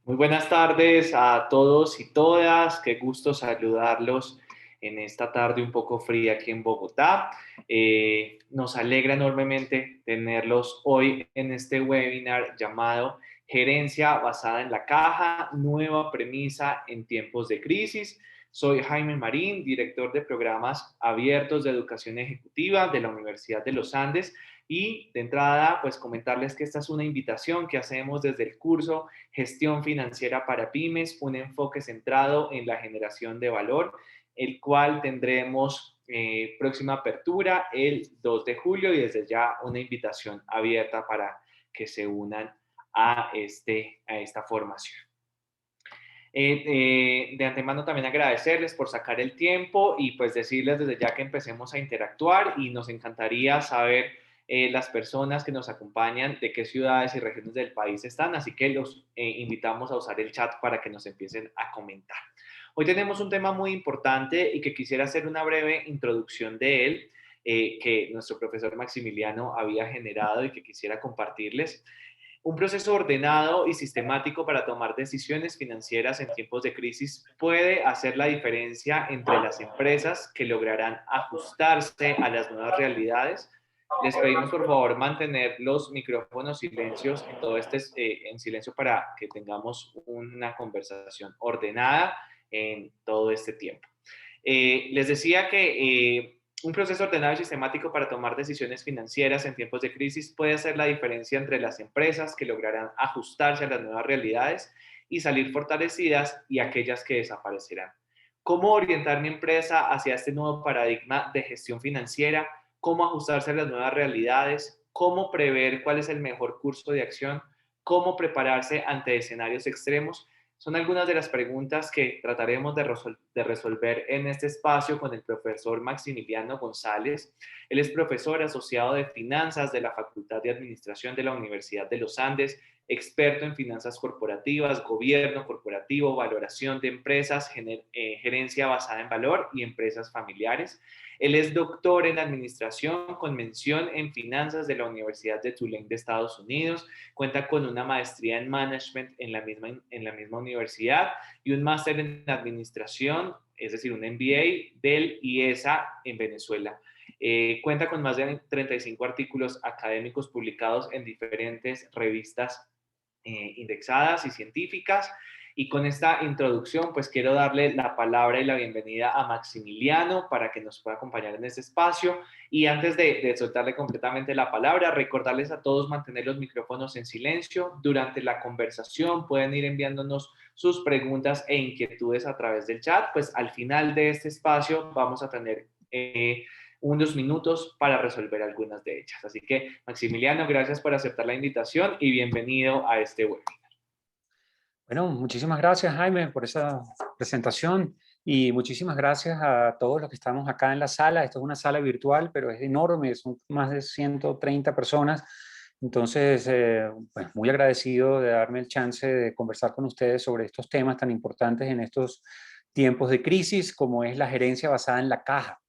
Muy buenas tardes a todos y todas. Qué gusto saludarlos en esta tarde un poco fría aquí en Bogotá. Nos alegra enormemente tenerlos hoy en este webinar llamado Gerencia basada en la caja, nueva premisa en tiempos de crisis. Soy Jaime Marín, director de programas abiertos de educación ejecutiva de la Universidad de los Andes. Y de entrada, pues comentarles que esta es una invitación que hacemos desde el curso Gestión Financiera para Pymes, un enfoque centrado en la generación de valor, el cual tendremos próxima apertura el 2 de julio y desde ya una invitación abierta para que se unan a esta formación. De antemano también agradecerles por sacar el tiempo y pues decirles desde ya que empecemos a interactuar y nos encantaría saber las personas que nos acompañan de qué ciudades y regiones del país están, así que los invitamos a usar el chat para que nos empiecen a comentar. Hoy tenemos un tema muy importante y que quisiera hacer una breve introducción de él, que nuestro profesor Maximiliano había generado y que quisiera compartirles. Un proceso ordenado y sistemático para tomar decisiones financieras en tiempos de crisis puede hacer la diferencia entre las empresas que lograrán ajustarse a las nuevas realidades. Les pedimos por favor mantener los micrófonos silencios en todo en silencio para que tengamos una conversación ordenada en todo este tiempo. Les decía que un proceso ordenado y sistemático para tomar decisiones financieras en tiempos de crisis puede hacer la diferencia entre las empresas que lograrán ajustarse a las nuevas realidades y salir fortalecidas y aquellas que desaparecerán. ¿Cómo orientar mi empresa hacia este nuevo paradigma de gestión financiera? ¿Cómo ajustarse a las nuevas realidades? ¿Cómo prever cuál es el mejor curso de acción? ¿Cómo prepararse ante escenarios extremos? Son algunas de las preguntas que trataremos de resolver en este espacio con el profesor Maximiliano González. Él es profesor asociado de finanzas de la Facultad de Administración de la Universidad de los Andes, experto en finanzas corporativas, gobierno corporativo, valoración de empresas, gerencia basada en valor y empresas familiares. Él es doctor en administración con mención en finanzas de la Universidad de Tulane de Estados Unidos. Cuenta con una maestría en management en la misma universidad y un máster en administración, es decir, un MBA del IESA en Venezuela. Cuenta con más de 35 artículos académicos publicados en diferentes revistas indexadas y científicas. Y con esta introducción, pues quiero darle la palabra y la bienvenida a Maximiliano para que nos pueda acompañar en este espacio. Y antes de soltarle completamente la palabra, recordarles a todos mantener los micrófonos en silencio. Durante la conversación pueden ir enviándonos sus preguntas e inquietudes a través del chat. Pues al final de este espacio vamos a tener unos minutos para resolver algunas de ellas. Así que, Maximiliano, gracias por aceptar la invitación y bienvenido a este webinar. Bueno, muchísimas gracias, Jaime, por esa presentación y muchísimas gracias a todos los que estamos acá en la sala. Esto es una sala virtual, pero es enorme, son más de 130 personas. Entonces, pues muy agradecido de darme el chance de conversar con ustedes sobre estos temas tan importantes en estos tiempos de crisis, como es la gerencia basada en la caja,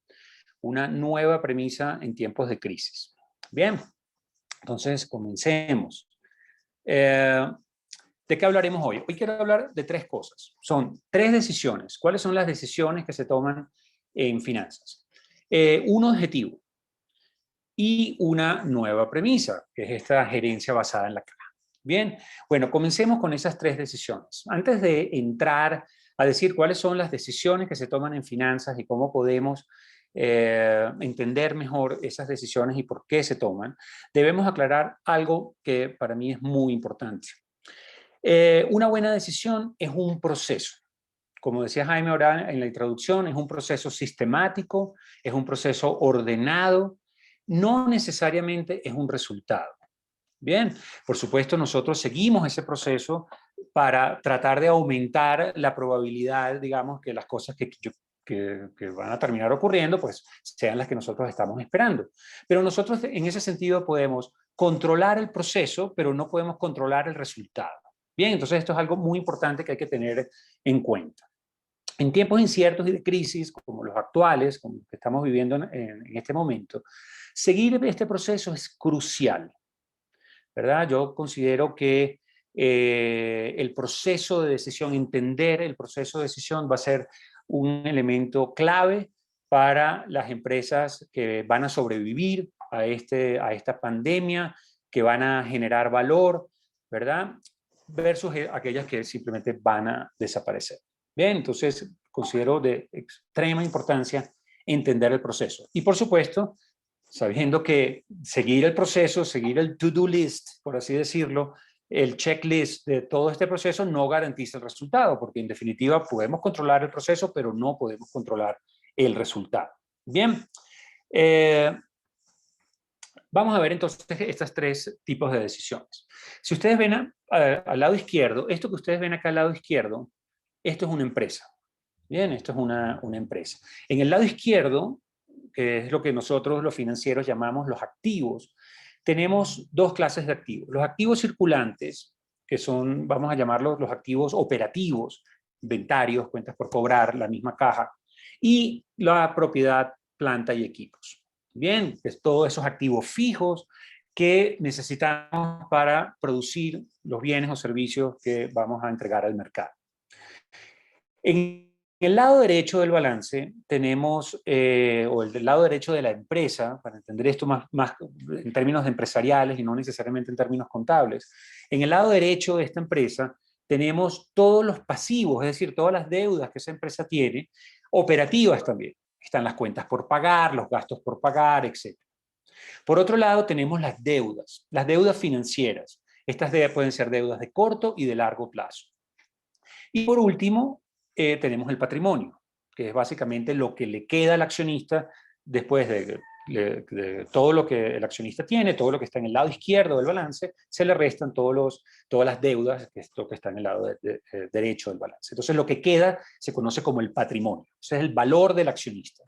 una nueva premisa en tiempos de crisis. Bien, entonces comencemos. ¿De qué hablaremos hoy? Hoy quiero hablar de tres cosas. Son tres decisiones. ¿Cuáles son las decisiones que se toman en finanzas? Un objetivo y una nueva premisa, que es esta gerencia basada en la caja. Bien, bueno, comencemos con esas tres decisiones. Antes de entrar a decir cuáles son las decisiones que se toman en finanzas y cómo podemos entender mejor esas decisiones y por qué se toman, debemos aclarar algo que para mí es muy importante. Una buena decisión es un proceso. Como decía Jaime ahora en la introducción, es un proceso sistemático, es un proceso ordenado, no necesariamente es un resultado. Bien, por supuesto nosotros seguimos ese proceso para tratar de aumentar la probabilidad, digamos, que las cosas que van a terminar ocurriendo, pues sean las que nosotros estamos esperando. Pero nosotros en ese sentido podemos controlar el proceso, pero no podemos controlar el resultado. Bien, entonces esto es algo muy importante que hay que tener en cuenta. En tiempos inciertos y de crisis, como los actuales, como los que estamos viviendo en este momento, seguir este proceso es crucial, ¿verdad? Yo considero que el proceso de decisión, entender el proceso de decisión va a ser un elemento clave para las empresas que van a sobrevivir a esta pandemia, que van a generar valor, ¿verdad? Versus aquellas que simplemente van a desaparecer. Bien, entonces considero de extrema importancia entender el proceso. Y por supuesto, sabiendo que seguir el proceso, seguir el to-do list, por así decirlo, el checklist de todo este proceso no garantiza el resultado, porque en definitiva podemos controlar el proceso, pero no podemos controlar el resultado. Bien, vamos a ver entonces estos tres tipos de decisiones. Si ustedes ven al lado izquierdo, esto que ustedes ven acá al lado izquierdo, esto es una empresa. Bien, esto es una empresa. En el lado izquierdo, que es lo que nosotros los financieros llamamos los activos, tenemos dos clases de activos. Los activos circulantes, que son, vamos a llamarlos los activos operativos, inventarios, cuentas por cobrar, la misma caja, y la propiedad, planta y equipos. Bien, es todos esos activos fijos que necesitamos para producir los bienes o servicios que vamos a entregar al mercado. En el lado derecho del balance tenemos, o el del lado derecho de la empresa, para entender esto más en términos empresariales y no necesariamente en términos contables, en el lado derecho de esta empresa tenemos todos los pasivos, es decir, todas las deudas que esa empresa tiene, operativas también. Están las cuentas por pagar, los gastos por pagar, etc. Por otro lado, tenemos las deudas financieras. Estas pueden ser deudas de corto y de largo plazo. Y por último, tenemos el patrimonio, que es básicamente lo que le queda al accionista después de todo lo que el accionista tiene, todo lo que está en el lado izquierdo del balance, se le restan todas las deudas, que es lo que está en el lado derecho del balance. Entonces lo que queda se conoce como el patrimonio, ese es el valor del accionista.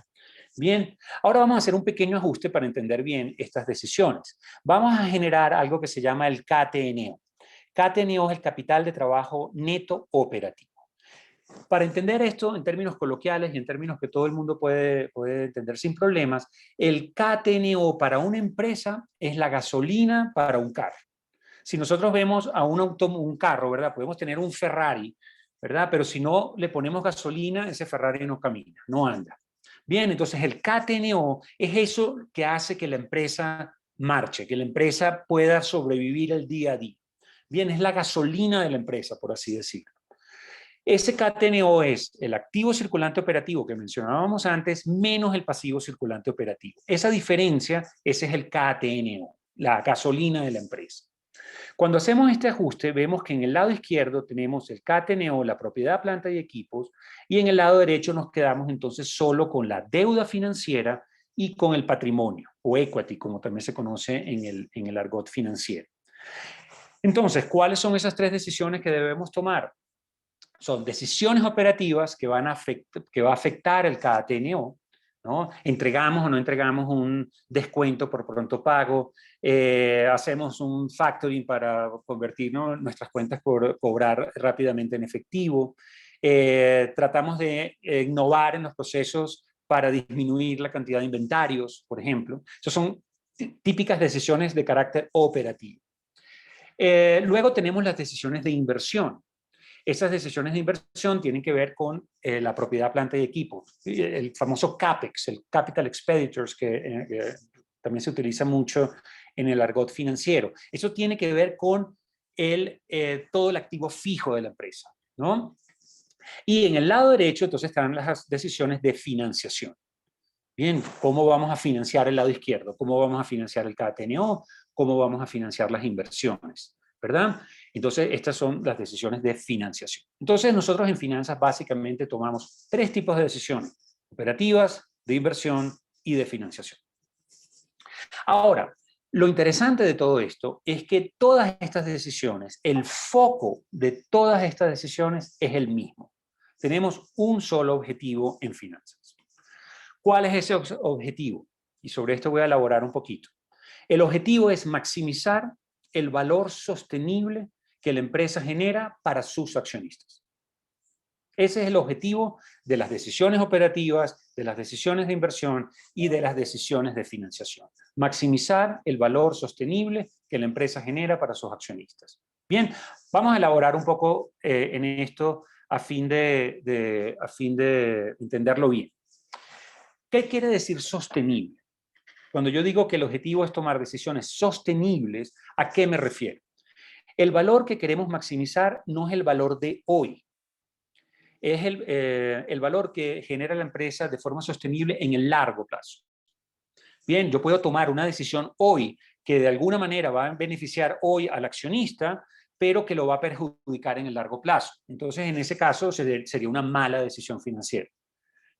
Bien, ahora vamos a hacer un pequeño ajuste para entender bien estas decisiones. Vamos a generar algo que se llama el KTNO. KTNO es el capital de trabajo neto operativo. Para entender esto en términos coloquiales y en términos que todo el mundo puede entender sin problemas, el KTNO para una empresa es la gasolina para un carro. Si nosotros vemos a un carro, ¿verdad? Podemos tener un Ferrari, ¿verdad? Pero si no le ponemos gasolina, ese Ferrari no camina, no anda. Bien, entonces el KTNO es eso que hace que la empresa marche, que la empresa pueda sobrevivir el día a día. Bien, es la gasolina de la empresa, por así decirlo. Ese KTNO es el activo circulante operativo que mencionábamos antes, menos el pasivo circulante operativo. Esa diferencia, ese es el KTNO, la gasolina de la empresa. Cuando hacemos este ajuste, vemos que en el lado izquierdo tenemos el KTNO, la propiedad, planta y equipos, y en el lado derecho nos quedamos entonces solo con la deuda financiera y con el patrimonio, o equity, como también se conoce en el argot financiero. Entonces, ¿cuáles son esas tres decisiones que debemos tomar? Son decisiones operativas que va a afectar el KTNO, ¿no? Entregamos o no entregamos un descuento por pronto pago, hacemos un factoring para convertir, ¿no?, nuestras cuentas por cobrar rápidamente en efectivo, tratamos de innovar en los procesos para disminuir la cantidad de inventarios, por ejemplo. Esas son típicas decisiones de carácter operativo. Luego tenemos las decisiones de inversión. Esas decisiones de inversión tienen que ver con la propiedad, planta y equipo. El famoso CAPEX, el Capital Expenditures, que también se utiliza mucho en el argot financiero. Eso tiene que ver con todo el activo fijo de la empresa, ¿no? Y en el lado derecho, entonces, están las decisiones de financiación. Bien, ¿cómo vamos a financiar el lado izquierdo? ¿Cómo vamos a financiar el KTNO? ¿Cómo vamos a financiar las inversiones? ¿Verdad? Entonces, estas son las decisiones de financiación. Entonces, nosotros en finanzas básicamente tomamos tres tipos de decisiones: operativas, de inversión y de financiación. Ahora, Lo interesante de todo esto es que todas estas decisiones, el foco de todas estas decisiones es el mismo. Tenemos un solo objetivo en finanzas. ¿Cuál es ese objetivo? Y sobre esto voy a elaborar un poquito. El objetivo es maximizar el valor sostenible que la empresa genera para sus accionistas. Ese es el objetivo de las decisiones operativas, de las decisiones de inversión y de las decisiones de financiación. Maximizar el valor sostenible que la empresa genera para sus accionistas. Bien, vamos a elaborar un poco en esto a fin de entenderlo bien. ¿Qué quiere decir sostenible? Cuando yo digo que el objetivo es tomar decisiones sostenibles, ¿a qué me refiero? El valor que queremos maximizar no es el valor de hoy, es el valor que genera la empresa de forma sostenible en el largo plazo. Bien, yo puedo tomar una decisión hoy que de alguna manera va a beneficiar hoy al accionista, pero que lo va a perjudicar en el largo plazo. Entonces, en ese caso, sería una mala decisión financiera.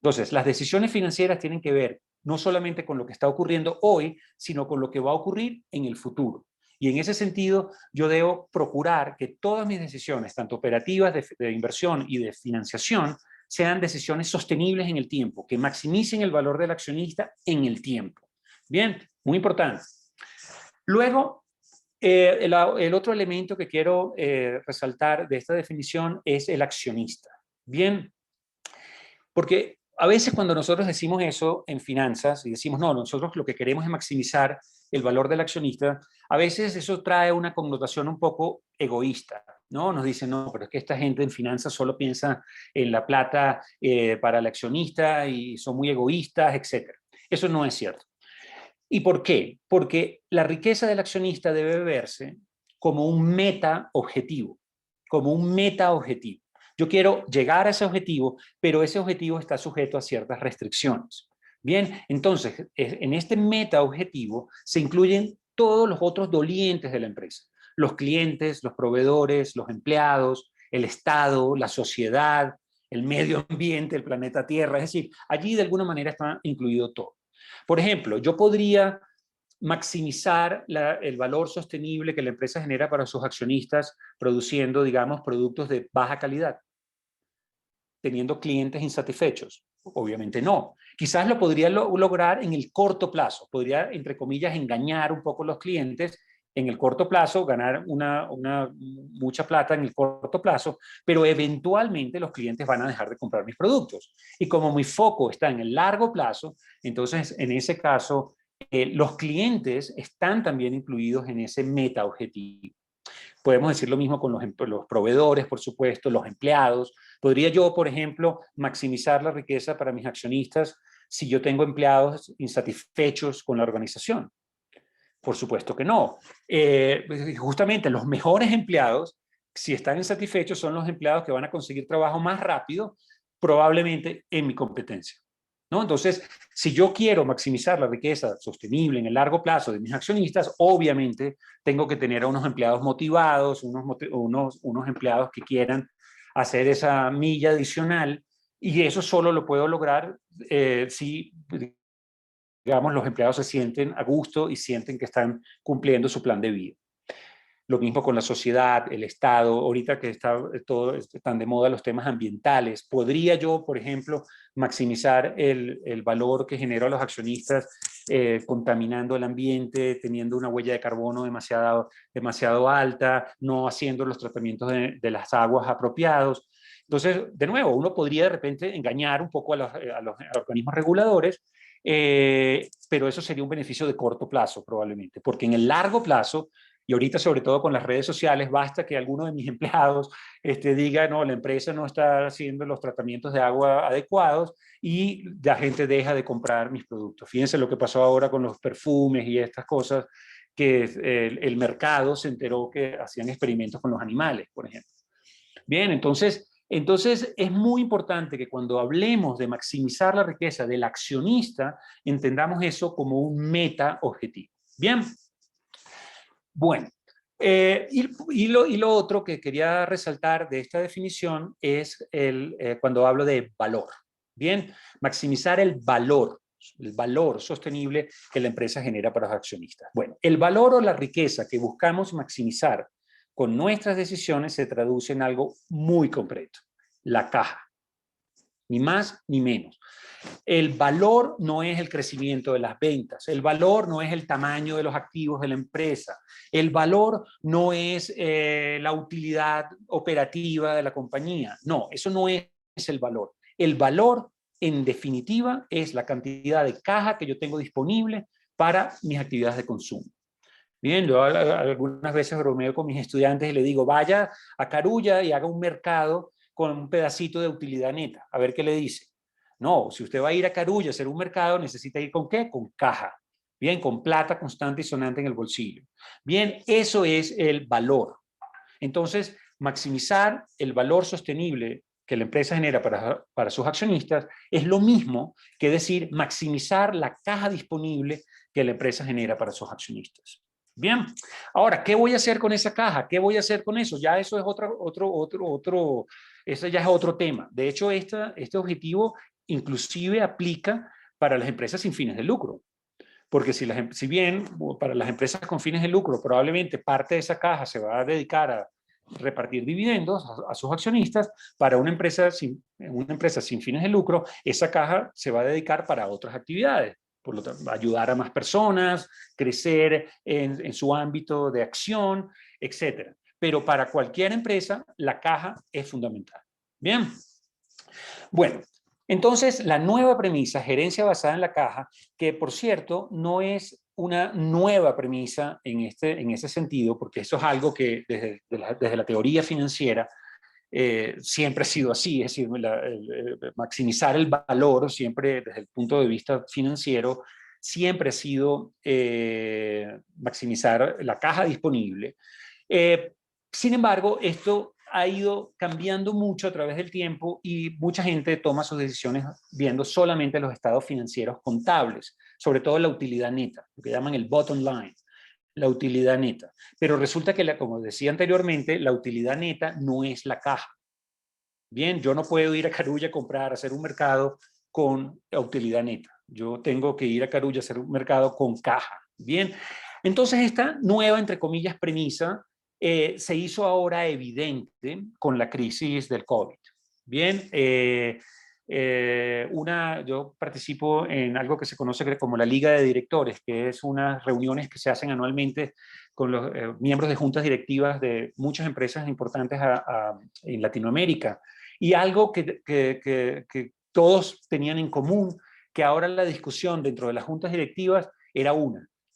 Entonces, las decisiones financieras tienen que ver no solamente con lo que está ocurriendo hoy, sino con lo que va a ocurrir en el futuro. Y en ese sentido, yo debo procurar que todas mis decisiones, tanto operativas de inversión y de financiación, sean decisiones sostenibles en el tiempo, que maximicen el valor del accionista en el tiempo. Bien, muy importante. Luego, el otro elemento que quiero resaltar de esta definición es el accionista. Bien, porque a veces cuando nosotros decimos eso en finanzas y decimos, no, nosotros lo que queremos es maximizar el valor del accionista, a veces eso trae una connotación un poco egoísta, ¿no? Nos dicen, no, pero es que esta gente en finanzas solo piensa en la plata para el accionista y son muy egoístas, etc. Eso no es cierto. ¿Y por qué? Porque la riqueza del accionista debe verse como un meta objetivo, como un meta objetivo. Yo quiero llegar a ese objetivo, pero ese objetivo está sujeto a ciertas restricciones. Bien, entonces, en este meta objetivo se incluyen todos los otros dolientes de la empresa. Los clientes, los proveedores, los empleados, el Estado, la sociedad, el medio ambiente, el planeta Tierra. Es decir, allí de alguna manera está incluido todo. Por ejemplo, yo podría maximizar el valor sostenible que la empresa genera para sus accionistas produciendo, digamos, productos de baja calidad, teniendo clientes insatisfechos. Obviamente no. Quizás lo podría lograr en el corto plazo. Podría, entre comillas, engañar un poco a los clientes en el corto plazo, ganar mucha plata en el corto plazo, pero eventualmente los clientes van a dejar de comprar mis productos. Y como mi foco está en el largo plazo, entonces en ese caso los clientes están también incluidos en ese meta objetivo. Podemos decir lo mismo con los proveedores, por supuesto, los empleados. ¿Podría yo, por ejemplo, maximizar la riqueza para mis accionistas si yo tengo empleados insatisfechos con la organización? Por supuesto que no. Justamente los mejores empleados, si están insatisfechos, son los empleados que van a conseguir trabajo más rápido, probablemente en mi competencia, ¿no? Entonces, si yo quiero maximizar la riqueza sostenible en el largo plazo de mis accionistas, obviamente tengo que tener a unos empleados motivados, unos empleados que quieran hacer esa milla adicional, y eso solo lo puedo lograr si, digamos, los empleados se sienten a gusto y sienten que están cumpliendo su plan de vida. Lo mismo con la sociedad, el Estado, ahorita que están de moda los temas ambientales. ¿Podría yo, por ejemplo, maximizar el valor que genero a los accionistas contaminando el ambiente, teniendo una huella de carbono demasiado alta, no haciendo los tratamientos de las aguas apropiados? Entonces, de nuevo, uno podría de repente engañar un poco a los organismos reguladores, pero eso sería un beneficio de corto plazo probablemente, porque en el largo plazo, y ahorita sobre todo con las redes sociales, basta que alguno de mis empleados diga, no, la empresa no está haciendo los tratamientos de agua adecuados y la gente deja de comprar mis productos. Fíjense lo que pasó ahora con los perfumes y estas cosas, que el mercado se enteró que hacían experimentos con los animales, por ejemplo. Bien, entonces es muy importante que cuando hablemos de maximizar la riqueza del accionista, entendamos eso como un meta objetivo. Bien. Bueno, y lo otro que quería resaltar de esta definición es cuando hablo de valor. Bien, maximizar el valor. recursos, el valor sostenible que la empresa genera para los accionistas. Bueno, el valor o la riqueza que buscamos maximizar con nuestras decisiones se traduce en algo muy concreto, la caja, ni más ni menos. El valor no es el crecimiento de las ventas, el valor no es el tamaño de los activos de la empresa, el valor no es la utilidad operativa de la compañía, no, eso no es el valor. El valor, en definitiva, es la cantidad de caja que yo tengo disponible para mis actividades de consumo. Bien, yo algunas veces bromeo con mis estudiantes y le digo, vaya a Carulla y haga un mercado con un pedacito de utilidad neta, a ver qué le dice. No, si usted va a ir a Carulla a hacer un mercado, necesita ir ¿con qué? Con caja. Bien, con plata constante y sonante en el bolsillo. Bien, eso es el valor. Entonces, maximizar el valor sostenible que la empresa genera para sus accionistas es lo mismo que decir maximizar la caja disponible que la empresa genera para sus accionistas. Bien, ahora, ¿qué voy a hacer con esa caja? ¿Qué voy a hacer con eso? Ya eso es ese ya es otro tema. De hecho, este objetivo inclusive aplica para las empresas sin fines de lucro. Porque si bien para las empresas con fines de lucro probablemente parte de esa caja se va a dedicar a repartir dividendos a sus accionistas, para una empresa sin fines de lucro, esa caja se va a dedicar para otras actividades. Por lo tanto, ayudar a más personas, crecer en su ámbito de acción, etcétera. Pero para cualquier empresa, la caja es fundamental. Bien. Bueno, entonces la nueva premisa, gerencia basada en la caja, que por cierto no es una nueva premisa en ese sentido, porque eso es algo que desde la teoría financiera siempre ha sido así, es decir, maximizar el valor siempre desde el punto de vista financiero, siempre ha sido maximizar la caja disponible. Sin embargo, esto ha ido cambiando mucho a través del tiempo y mucha gente toma sus decisiones viendo solamente los estados financieros contables, sobre todo la utilidad neta, lo que llaman el bottom line, la utilidad neta. Pero resulta que, como decía anteriormente, la utilidad neta no es la caja. Bien, yo no puedo ir a Carulla a comprar, a hacer un mercado con utilidad neta. Yo tengo que ir a Carulla a hacer un mercado con caja. Bien, entonces esta nueva, entre comillas, premisa se hizo ahora evidente con la crisis del COVID. Bien, yo participo en algo que se conoce como la Liga de Directores, que es unas reuniones que se hacen anualmente con los miembros de juntas directivas de muchas empresas importantes en Latinoamérica. Y algo que todos tenían en común, que ahora la discusión dentro de las juntas directivas era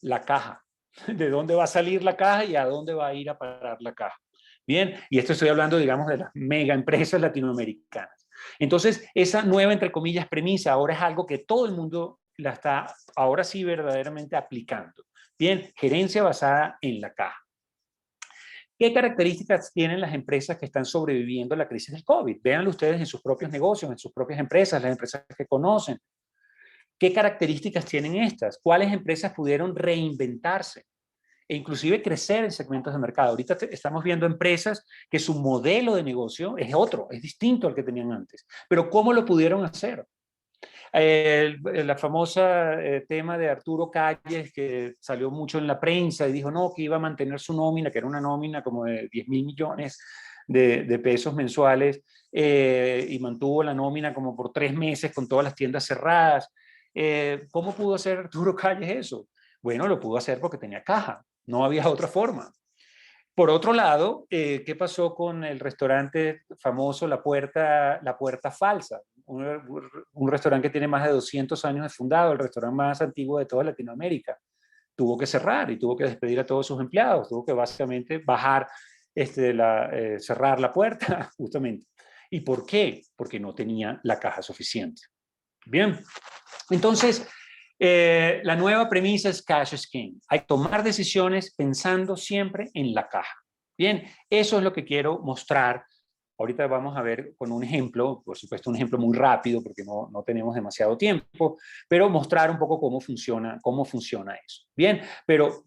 la caja. ¿De dónde va a salir la caja y a dónde va a ir a parar la caja? Bien, y esto estoy hablando, digamos, de las mega empresas latinoamericanas. Entonces, esa nueva, entre comillas, premisa ahora es algo que todo el mundo la está, ahora sí, verdaderamente aplicando. Bien, gerencia basada en la caja. ¿Qué características tienen las empresas que están sobreviviendo a la crisis del COVID? Véanlo ustedes en sus propios negocios, en sus propias empresas, las empresas que conocen. ¿Qué características tienen estas? ¿Cuáles empresas pudieron reinventarse e inclusive crecer en segmentos de mercado? Ahorita estamos viendo empresas que su modelo de negocio es otro, es distinto al que tenían antes. Pero ¿cómo lo pudieron hacer? La famosa tema de Arturo Calles, que salió mucho en la prensa y dijo no, que iba a mantener su nómina, que era una nómina como de 10.000 millones de pesos mensuales, y mantuvo la nómina como por 3 meses con todas las tiendas cerradas. ¿Cómo pudo hacer Arturo Calles eso? Bueno, lo pudo hacer porque tenía caja, no había otra forma. Por otro lado, ¿qué pasó con el restaurante famoso La Puerta Falsa? Un restaurante que tiene más de 200 años de fundado, el restaurante más antiguo de toda Latinoamérica. Tuvo que cerrar y tuvo que despedir a todos sus empleados, tuvo que básicamente cerrar la puerta, justamente. ¿Y por qué? Porque no tenía la caja suficiente. Bien, entonces, la nueva premisa es cash is king. Hay que tomar decisiones pensando siempre en la caja. Bien, eso es lo que quiero mostrar. Ahorita vamos a ver con un ejemplo, por supuesto un ejemplo muy rápido porque no tenemos demasiado tiempo, pero mostrar un poco cómo funciona eso. Bien, pero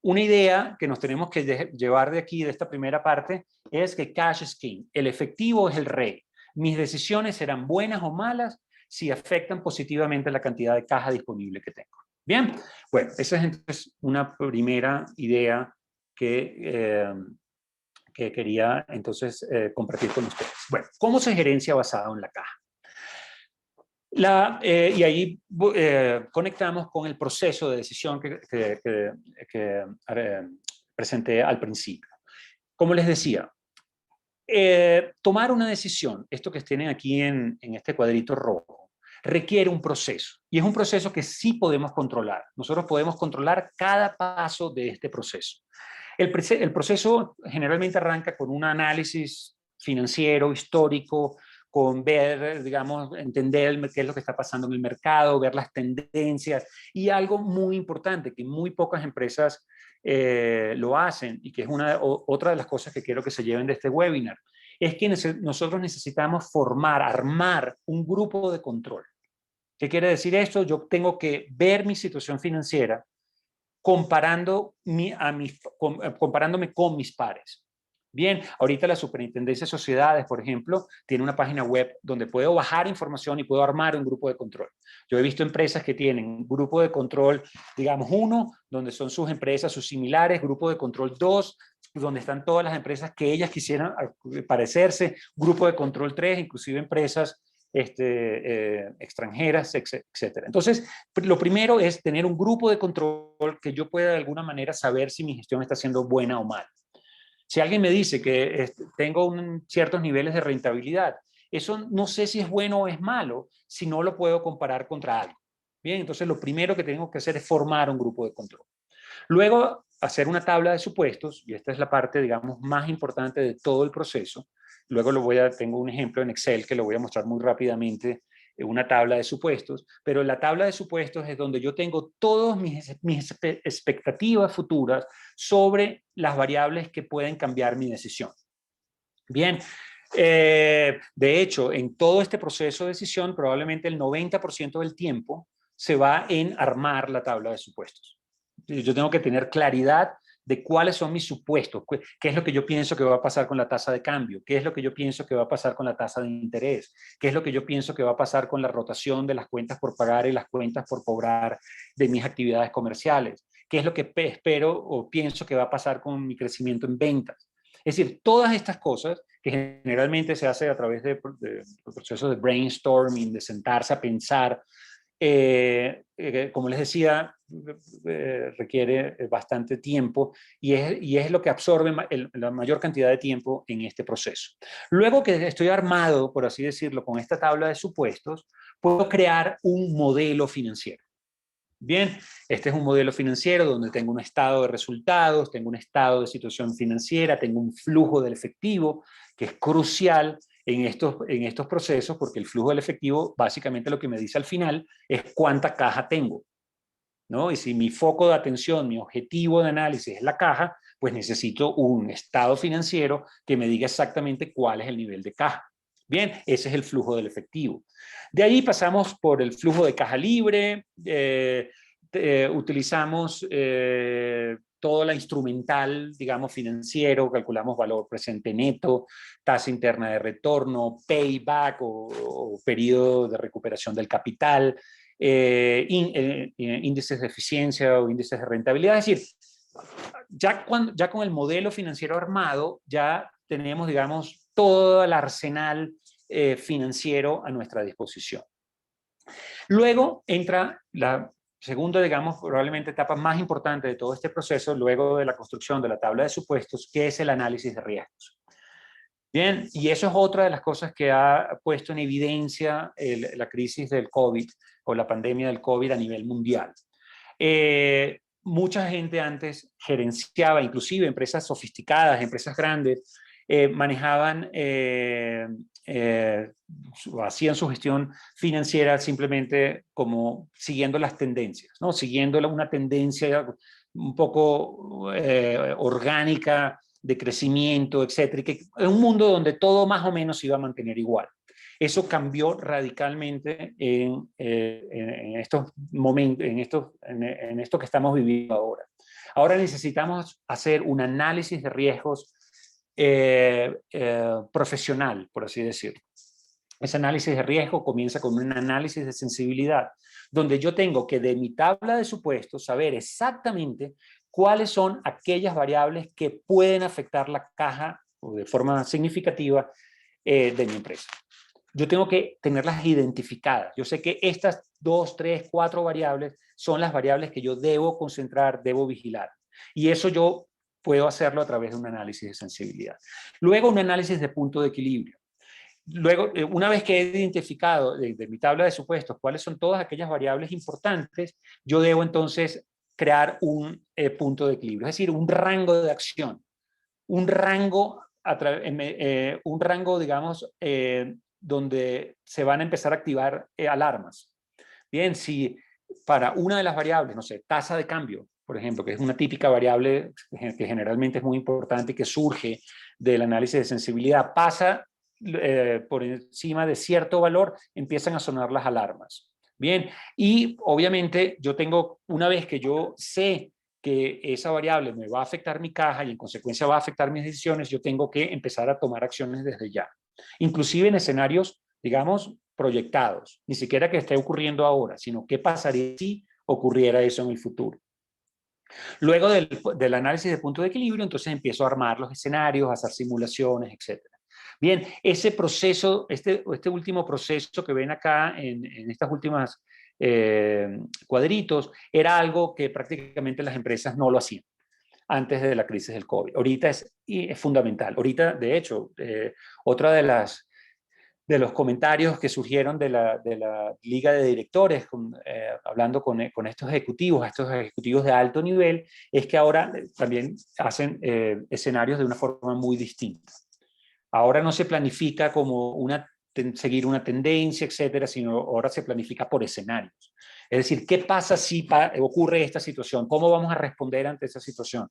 una idea que nos tenemos que llevar de aquí, de esta primera parte, es que cash is king. El efectivo es el rey. Mis decisiones serán buenas o malas, si afectan positivamente la cantidad de caja disponible que tengo. Bien, bueno, esa es entonces una primera idea que quería entonces compartir con ustedes. Bueno, ¿cómo se gerencia basado en la caja? Y ahí conectamos con el proceso de decisión que presenté al principio. Como les decía, tomar una decisión, esto que tienen aquí en este cuadrito rojo, requiere un proceso. Y es un proceso que sí podemos controlar. Nosotros podemos controlar cada paso de este proceso. El proceso generalmente arranca con un análisis financiero, histórico, con ver, digamos, entender qué es lo que está pasando en el mercado, ver las tendencias y algo muy importante que muy pocas empresas lo hacen y que es otra de las cosas que quiero que se lleven de este webinar, es que nosotros necesitamos armar un grupo de control. ¿Qué quiere decir esto? Yo tengo que ver mi situación financiera comparándome con mis pares. Bien, ahorita la Superintendencia de Sociedades, por ejemplo, tiene una página web donde puedo bajar información y puedo armar un grupo de control. Yo he visto empresas que tienen un grupo de control, digamos, 1, donde son sus empresas, sus similares, grupo de control 2, donde están todas las empresas que ellas quisieran parecerse, grupo de control 3, inclusive empresas extranjeras, etcétera. Entonces, lo primero es tener un grupo de control que yo pueda de alguna manera saber si mi gestión está siendo buena o mala. Si alguien me dice que tengo ciertos niveles de rentabilidad, eso no sé si es bueno o es malo, si no lo puedo comparar contra algo. Bien, entonces lo primero que tengo que hacer es formar un grupo de control. Luego, hacer una tabla de supuestos, y esta es la parte, digamos, más importante de todo el proceso. Luego tengo un ejemplo en Excel que lo voy a mostrar muy rápidamente, una tabla de supuestos, pero la tabla de supuestos es donde yo tengo todas mis expectativas futuras sobre las variables que pueden cambiar mi decisión. Bien, de hecho, en todo este proceso de decisión, probablemente el 90% del tiempo se va en armar la tabla de supuestos. Yo tengo que tener claridad de cuáles son mis supuestos, qué es lo que yo pienso que va a pasar con la tasa de cambio, qué es lo que yo pienso que va a pasar con la tasa de interés, qué es lo que yo pienso que va a pasar con la rotación de las cuentas por pagar y las cuentas por cobrar de mis actividades comerciales, qué es lo que espero o pienso que va a pasar con mi crecimiento en ventas. Es decir, todas estas cosas que generalmente se hace a través de procesos de brainstorming, de sentarse a pensar, como les decía, requiere bastante tiempo y es lo que absorbe la mayor cantidad de tiempo en este proceso. Luego que estoy armado, por así decirlo, con esta tabla de supuestos, puedo crear un modelo financiero. Bien, este es un modelo financiero donde tengo un estado de resultados, tengo un estado de situación financiera, tengo un flujo del efectivo, que es crucial en estos procesos, porque el flujo del efectivo básicamente lo que me dice al final es cuánta caja tengo, ¿no? Y si mi foco de atención, mi objetivo de análisis es la caja, pues necesito un estado financiero que me diga exactamente cuál es el nivel de caja. Bien, ese es el flujo del efectivo. De ahí pasamos por el flujo de caja libre, utilizamos toda la instrumental, digamos, financiero, calculamos valor presente neto, tasa interna de retorno, payback o periodo de recuperación del capital, índices de eficiencia o índices de rentabilidad. Es decir, ya con el modelo financiero armado, ya tenemos, digamos, todo el arsenal financiero a nuestra disposición. Luego entra la segunda, digamos, probablemente etapa más importante de todo este proceso, luego de la construcción de la tabla de supuestos, que es el análisis de riesgos. Bien, y eso es otra de las cosas que ha puesto en evidencia la crisis del COVID o la pandemia del COVID a nivel mundial. Mucha gente antes gerenciaba, inclusive empresas sofisticadas, empresas grandes, manejaban, hacían su gestión financiera simplemente como siguiendo las tendencias, ¿no? Siguiendo una tendencia un poco orgánica de crecimiento, etcétera, y que en un mundo donde todo más o menos se iba a mantener igual. Eso cambió radicalmente en estos momentos, en esto que estamos viviendo ahora. Ahora necesitamos hacer un análisis de riesgos profesional, por así decirlo. Ese análisis de riesgo comienza con un análisis de sensibilidad, donde yo tengo que de mi tabla de supuestos saber exactamente cuáles son aquellas variables que pueden afectar la caja o de forma significativa de mi empresa. Yo tengo que tenerlas identificadas. Yo sé que estas 2, 3, 4 variables son las variables que yo debo concentrar, debo vigilar. Y eso yo puedo hacerlo a través de un análisis de sensibilidad. Luego, un análisis de punto de equilibrio. Luego, una vez que he identificado de mi tabla de supuestos cuáles son todas aquellas variables importantes, yo debo entonces crear un punto de equilibrio, es decir, un rango de acción, un rango, digamos, donde se van a empezar a activar alarmas. Bien, si para una de las variables, no sé, tasa de cambio, por ejemplo, que es una típica variable que generalmente es muy importante y que surge del análisis de sensibilidad, pasa por encima de cierto valor, empiezan a sonar las alarmas. Bien, y obviamente yo tengo, una vez que yo sé que esa variable me va a afectar mi caja y en consecuencia va a afectar mis decisiones, yo tengo que empezar a tomar acciones desde ya. Inclusive en escenarios, digamos, proyectados. Ni siquiera que esté ocurriendo ahora, sino qué pasaría si ocurriera eso en el futuro. Luego del análisis de punto de equilibrio, entonces empiezo a armar los escenarios, a hacer simulaciones, etc. Bien, ese proceso, este último proceso que ven acá en estas últimas cuadritos, era algo que prácticamente las empresas no lo hacían antes de la crisis del COVID. Ahorita es fundamental. Ahorita, de hecho, otra de los comentarios que surgieron de la liga de directores, hablando con estos ejecutivos de alto nivel, es que ahora también hacen escenarios de una forma muy distinta. Ahora no se planifica como seguir una tendencia, etcétera, sino ahora se planifica por escenarios. Es decir, ¿qué pasa si ocurre esta situación? ¿Cómo vamos a responder ante esa situación?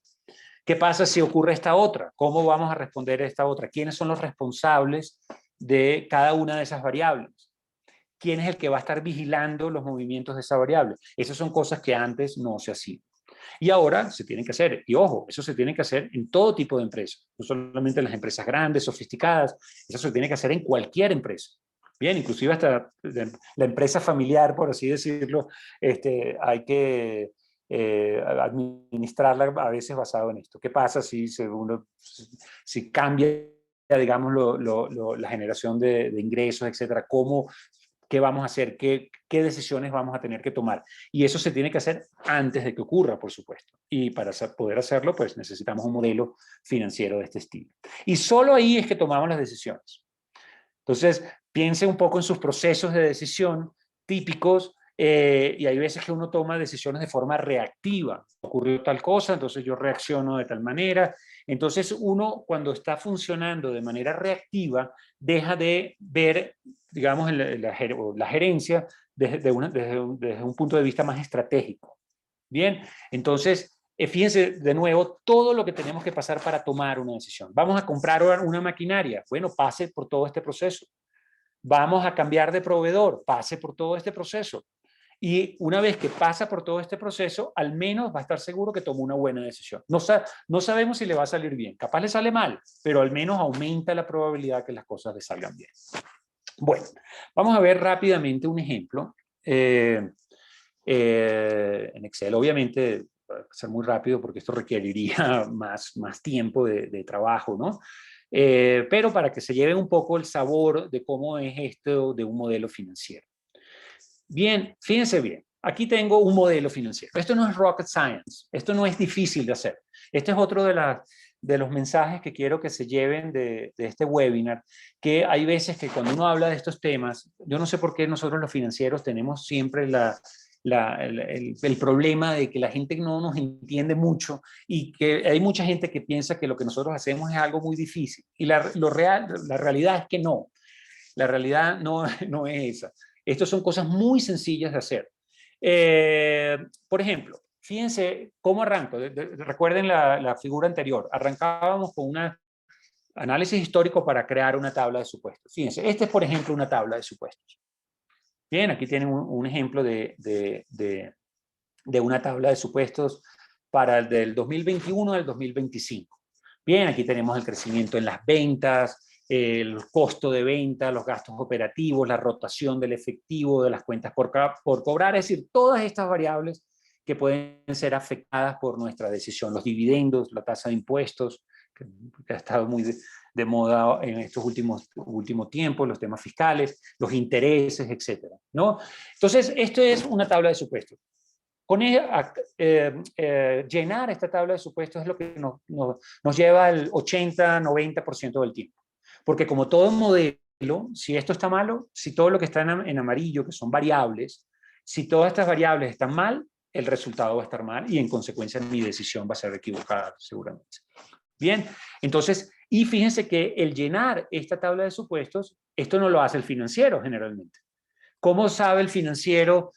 ¿Qué pasa si ocurre esta otra? ¿Cómo vamos a responder a esta otra? ¿Quiénes son los responsables de cada una de esas variables? ¿Quién es el que va a estar vigilando los movimientos de esa variable? Esas son cosas que antes no se hacían. Y ahora se tienen que hacer. Y ojo, eso se tiene que hacer en todo tipo de empresas. No solamente en las empresas grandes, sofisticadas. Eso se tiene que hacer en cualquier empresa. Bien, inclusive hasta la empresa familiar, por así decirlo, hay que administrarla a veces basado en esto. ¿Qué pasa si cambia, digamos, la generación de ingresos, etcétera? ¿Qué vamos a hacer? ¿Qué decisiones vamos a tener que tomar? Y eso se tiene que hacer antes de que ocurra, por supuesto. Y para poder hacerlo, pues necesitamos un modelo financiero de este estilo. Y solo ahí es que tomamos las decisiones. Entonces, piense un poco en sus procesos de decisión típicos y hay veces que uno toma decisiones de forma reactiva. Ocurrió tal cosa, entonces yo reacciono de tal manera. Entonces, uno cuando está funcionando de manera reactiva, deja de ver, digamos, la gerencia desde un punto de vista más estratégico. Bien, entonces, fíjense de nuevo todo lo que tenemos que pasar para tomar una decisión. Vamos a comprar una maquinaria. Bueno, pase por todo este proceso. Vamos a cambiar de proveedor. Pase por todo este proceso. Y una vez que pasa por todo este proceso, al menos va a estar seguro que tomó una buena decisión. No sabemos si le va a salir bien. Capaz le sale mal, pero al menos aumenta la probabilidad que las cosas le salgan bien. Bueno, vamos a ver rápidamente un ejemplo. En Excel, obviamente, va a ser muy rápido porque esto requeriría más tiempo de trabajo, ¿no? Pero para que se lleve un poco el sabor de cómo es esto de un modelo financiero. Bien, fíjense bien. Aquí tengo un modelo financiero. Esto no es rocket science. Esto no es difícil de hacer. Este es otro de los mensajes que quiero que se lleven de este webinar, que hay veces que cuando uno habla de estos temas, yo no sé por qué nosotros los financieros tenemos siempre el problema de que la gente no nos entiende mucho y que hay mucha gente que piensa que lo que nosotros hacemos es algo muy difícil. Y la realidad es que no. La realidad no es esa. Estas son cosas muy sencillas de hacer. Por ejemplo, fíjense cómo arranco. Recuerden la figura anterior. Arrancábamos con un análisis histórico para crear una tabla de supuestos. Fíjense, este es, por ejemplo, una tabla de supuestos. Bien, aquí tienen un ejemplo de una tabla de supuestos para el del 2021 al 2025. Bien, aquí tenemos el crecimiento en las ventas, el costo de venta, los gastos operativos, la rotación del efectivo, de las cuentas por cobrar, es decir, todas estas variables que pueden ser afectadas por nuestra decisión, los dividendos, la tasa de impuestos, que ha estado muy de moda en estos últimos tiempos, los temas fiscales, los intereses, etcétera, ¿no? Entonces, esto es una tabla de supuestos. Con ella, llenar esta tabla de supuestos es lo que nos lleva al 80-90% del tiempo. Porque como todo modelo, si esto está malo, si todo lo que está en amarillo, que son variables, si todas estas variables están mal, el resultado va a estar mal y en consecuencia mi decisión va a ser equivocada seguramente. Bien, entonces, y fíjense que el llenar esta tabla de supuestos, esto no lo hace el financiero generalmente. ¿Cómo sabe el financiero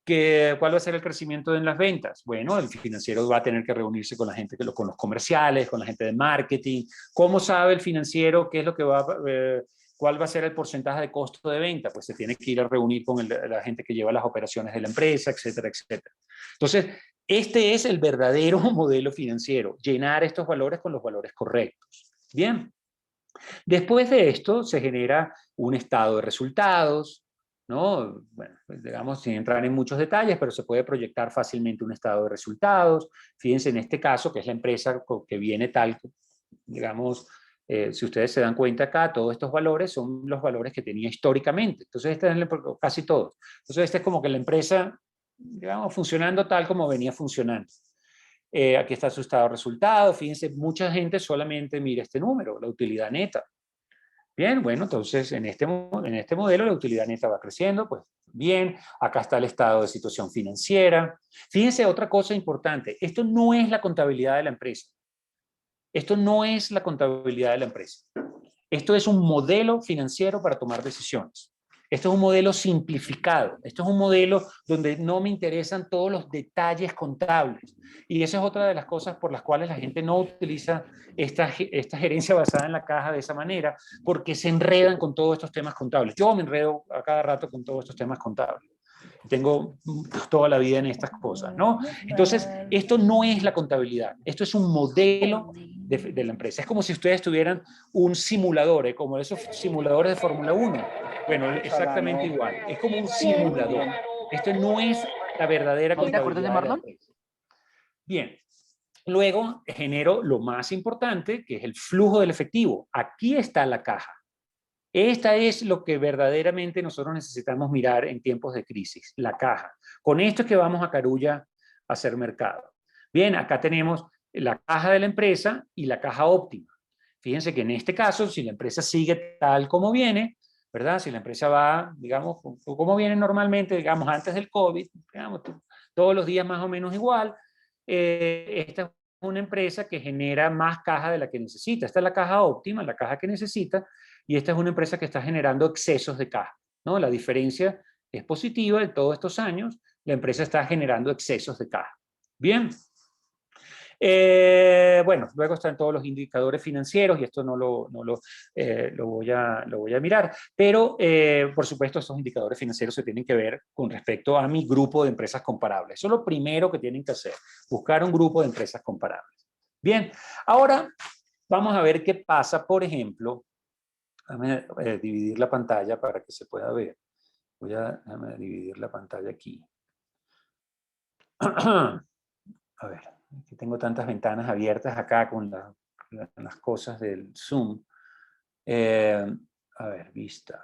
cuál va a ser el crecimiento en las ventas? Bueno, el financiero va a tener que reunirse con la gente, con los comerciales, con la gente de marketing. ¿Cómo sabe el financiero qué es lo que cuál va a ser el porcentaje de costo de venta? Pues se tiene que ir a reunir con la gente que lleva las operaciones de la empresa, etcétera, etcétera. Entonces, este es el verdadero modelo financiero, llenar estos valores con los valores correctos. Bien. Después de esto se genera un estado de resultados, ¿no? Bueno, pues digamos, sin entrar en muchos detalles, pero se puede proyectar fácilmente un estado de resultados. Fíjense en este caso, que es la empresa que viene tal, digamos, si ustedes se dan cuenta acá, todos estos valores son los valores que tenía históricamente. Entonces, este es casi todos. Entonces, este es como que la empresa, digamos, funcionando tal como venía funcionando. Aquí está su estado de resultados. Fíjense, mucha gente solamente mira este número, la utilidad neta. Bien, bueno, entonces en este modelo la utilidad neta va creciendo, pues bien, acá está el estado de situación financiera. Fíjense otra cosa importante, esto no es la contabilidad de la empresa. Esto no es la contabilidad de la empresa. Esto es un modelo financiero para tomar decisiones. Esto es un modelo simplificado. Esto es un modelo donde no me interesan todos los detalles contables. Y esa es otra de las cosas por las cuales la gente no utiliza esta gerencia basada en la caja de esa manera, porque se enredan con todos estos temas contables. Yo me enredo a cada rato con todos estos temas contables. Tengo toda la vida en estas cosas, ¿no? Entonces, esto no es la contabilidad. Esto es un modelo de la empresa. Es como si ustedes tuvieran un simulador, como esos simuladores de Fórmula 1. Bueno, exactamente igual. Es como un simulador. Esto no es la verdadera contabilidad de la empresa. Bien. Luego genero lo más importante, que es el flujo del efectivo. Aquí está la caja. Esta es lo que verdaderamente nosotros necesitamos mirar en tiempos de crisis, la caja. Con esto es que vamos a Carulla a hacer mercado. Bien, acá tenemos la caja de la empresa y la caja óptima. Fíjense que en este caso, si la empresa sigue tal como viene, ¿verdad? Si la empresa va, digamos, como viene normalmente, digamos, antes del COVID, digamos, todos los días más o menos igual, esta es una empresa que genera más caja de la que necesita. Esta es la caja óptima, la caja que necesita, y esta es una empresa que está generando excesos de caja, ¿no? La diferencia es positiva de todos estos años, la empresa está generando excesos de caja. Bien. Bueno, luego están todos los indicadores financieros y esto no lo voy a mirar, pero por supuesto estos indicadores financieros se tienen que ver con respecto a mi grupo de empresas comparables. Eso es lo primero que tienen que hacer, buscar un grupo de empresas comparables. Bien, ahora vamos a ver qué pasa, por ejemplo, déjame dividir la pantalla para que se pueda ver. Déjame dividir la pantalla aquí. A ver. Aquí tengo tantas ventanas abiertas acá con las cosas del Zoom. A ver, vista.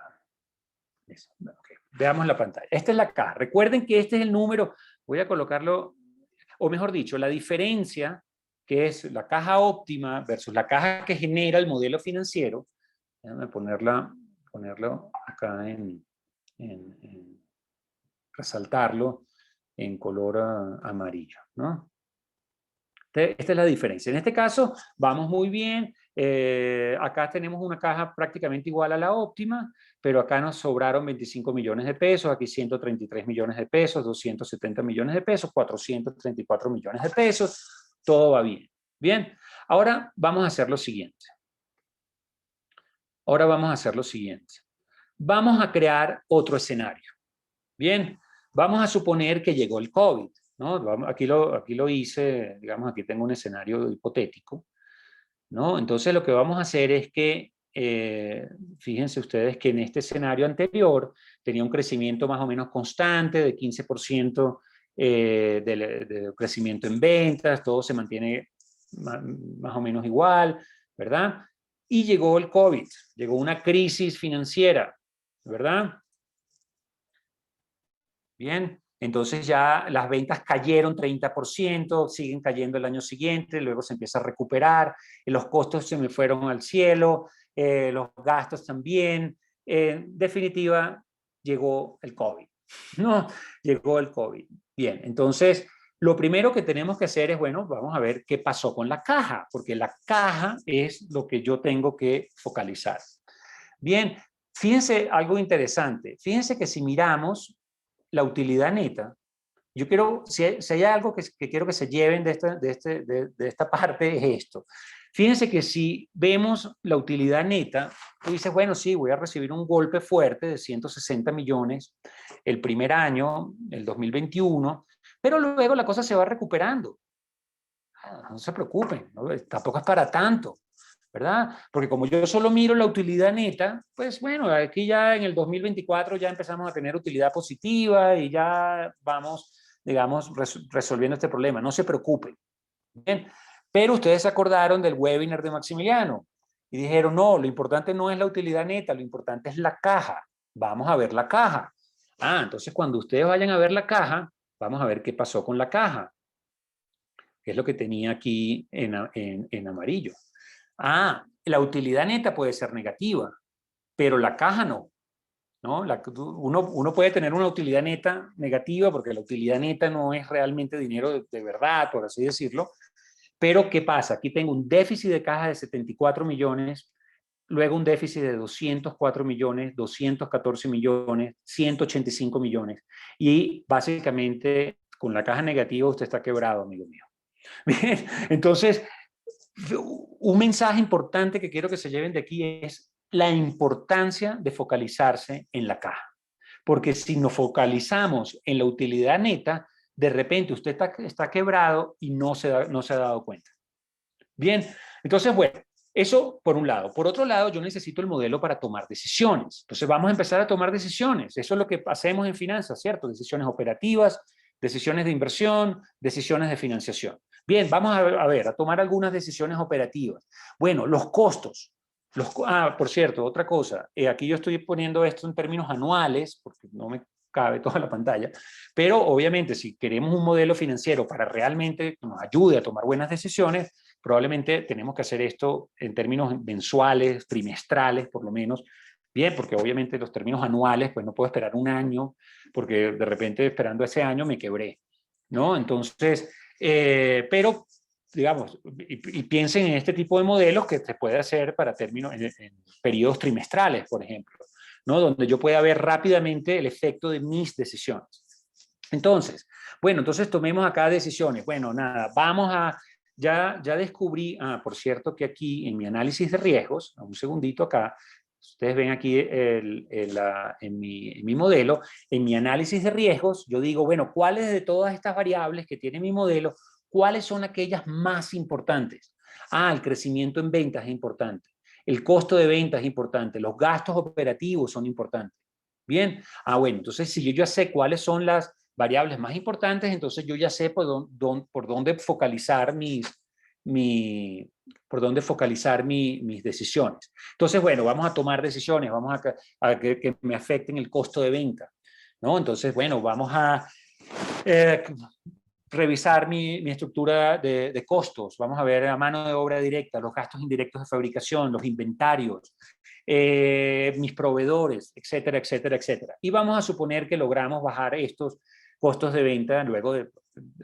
Okay. Veamos la pantalla. Esta es la caja. Recuerden que este es el número. Voy a colocarlo, o mejor dicho, la diferencia que es la caja óptima versus la caja que genera el modelo financiero. Déjame ponerlo acá resaltarlo en color amarillo, ¿no? Esta es la diferencia. En este caso, vamos muy bien. Acá tenemos una caja prácticamente igual a la óptima, pero acá nos sobraron 25 millones de pesos, aquí 133 millones de pesos, 270 millones de pesos, 434 millones de pesos. Todo va bien. Bien, ahora vamos a hacer lo siguiente. Vamos a crear otro escenario. Bien, vamos a suponer que llegó el COVID. ¿no? Aquí lo hice, digamos, aquí tengo un escenario hipotético, ¿no? Entonces lo que vamos a hacer es que fíjense ustedes que en este escenario anterior tenía un crecimiento más o menos constante de 15% de crecimiento en ventas, todo se mantiene más o menos igual, ¿verdad? Y llegó el COVID, llegó una crisis financiera, ¿verdad? Bien, entonces ya las ventas cayeron 30%, siguen cayendo el año siguiente, luego se empieza a recuperar, los costos se me fueron al cielo, los gastos también. En definitiva, llegó el COVID. No, llegó el COVID. Bien, entonces lo primero que tenemos que hacer es, bueno, vamos a ver qué pasó con la caja, porque la caja es lo que yo tengo que focalizar. Bien, fíjense algo interesante. Fíjense que si miramos la utilidad neta, yo quiero, si hay algo que quiero que se lleven de esta parte, es esto. Fíjense que si vemos la utilidad neta, tú dices, bueno, sí, voy a recibir un golpe fuerte de 160 millones el primer año, el 2021, pero luego la cosa se va recuperando. No se preocupen, ¿no? Tampoco es para tanto, ¿verdad? Porque como yo solo miro la utilidad neta, pues bueno, aquí ya en el 2024 ya empezamos a tener utilidad positiva y ya vamos, digamos, resolviendo este problema. No se preocupen. Bien, pero ustedes se acordaron del webinar de Maximiliano y dijeron, no, lo importante no es la utilidad neta, lo importante es la caja. Vamos a ver la caja. Ah, entonces cuando ustedes vayan a ver la caja, vamos a ver qué pasó con la caja, que es lo que tenía aquí en amarillo. Ah, la utilidad neta puede ser negativa, pero la caja no. ¿No? Uno puede tener una utilidad neta negativa porque la utilidad neta no es realmente dinero de verdad, por así decirlo. Pero ¿qué pasa? Aquí tengo un déficit de caja de 74 millones, luego un déficit de 204 millones, 214 millones, 185 millones. Y básicamente con la caja negativa usted está quebrado, amigo mío. Bien, entonces, un mensaje importante que quiero que se lleven de aquí es la importancia de focalizarse en la caja. Porque si nos focalizamos en la utilidad neta, de repente usted está quebrado y no se ha dado cuenta. Bien, entonces, bueno, eso por un lado. Por otro lado, yo necesito el modelo para tomar decisiones. Entonces, vamos a empezar a tomar decisiones. Eso es lo que hacemos en finanzas, ¿cierto? Decisiones operativas, decisiones de inversión, decisiones de financiación. Bien, vamos a tomar algunas decisiones operativas. Bueno, los costos. Por cierto, otra cosa. Aquí yo estoy poniendo esto en términos anuales, porque no me cabe toda la pantalla, pero obviamente si queremos un modelo financiero para realmente que nos ayude a tomar buenas decisiones, probablemente tenemos que hacer esto en términos mensuales, trimestrales, por lo menos. Bien, porque obviamente los términos anuales, pues no puedo esperar un año, porque de repente esperando ese año me quebré, ¿no? Entonces, pero digamos, y piensen en este tipo de modelos que se puede hacer para términos en periodos trimestrales, por ejemplo, ¿no? Donde yo pueda ver rápidamente el efecto de mis decisiones. Entonces, bueno, entonces tomemos acá decisiones. Bueno, nada, vamos a, ya descubrí, por cierto que aquí en mi análisis de riesgos, un segundito acá, ustedes ven aquí en mi modelo, en mi análisis de riesgos, yo digo, bueno, ¿cuáles de todas estas variables que tiene mi modelo, cuáles son aquellas más importantes? El crecimiento en ventas es importante, el costo de ventas es importante, los gastos operativos son importantes. Bien, bueno, entonces si yo ya sé cuáles son las variables más importantes, entonces yo ya sé por dónde focalizar por dónde focalizar mis decisiones. Entonces, bueno, vamos a tomar decisiones, vamos a que me afecten el costo de venta, ¿no? Entonces, bueno, vamos a revisar mi estructura de costos, vamos a ver la mano de obra directa, los gastos indirectos de fabricación, los inventarios, mis proveedores, etcétera, etcétera, etcétera. Y vamos a suponer que logramos bajar estos costos de venta. Luego de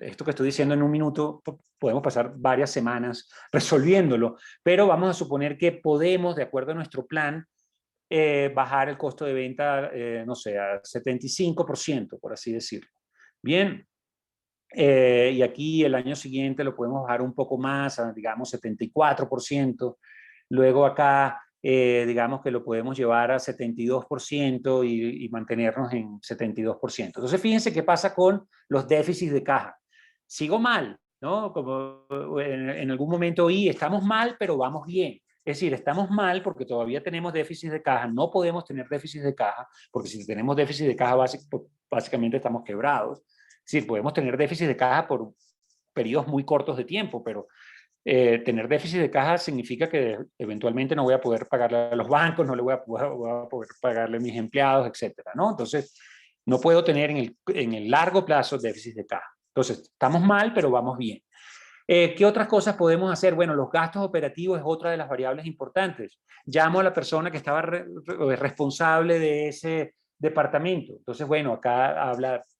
esto que estoy diciendo en un minuto, podemos pasar varias semanas resolviéndolo, pero vamos a suponer que podemos, de acuerdo a nuestro plan, bajar el costo de venta, no sé, a 75%, por así decirlo. Bien, y aquí el año siguiente lo podemos bajar un poco más, a, digamos, 74%. Luego acá, digamos que lo podemos llevar a 72% y mantenernos en 72%. Entonces, fíjense qué pasa con los déficits de caja. Sigo mal, ¿no? Como en algún momento oí, estamos mal, pero vamos bien. Es decir, estamos mal porque todavía tenemos déficit de caja, no podemos tener déficit de caja, porque si tenemos déficit de caja básicamente estamos quebrados. Es decir, podemos tener déficit de caja por periodos muy cortos de tiempo, pero tener déficit de caja significa que eventualmente no voy a poder pagarle a los bancos, no le voy a poder pagarle a mis empleados, etcétera, ¿no? Entonces, no puedo tener en el largo plazo déficit de caja. Entonces, estamos mal, pero vamos bien. ¿Qué otras cosas podemos hacer? Bueno, los gastos operativos es otra de las variables importantes. Llamo a la persona que estaba responsable de ese departamento. Entonces, bueno, acá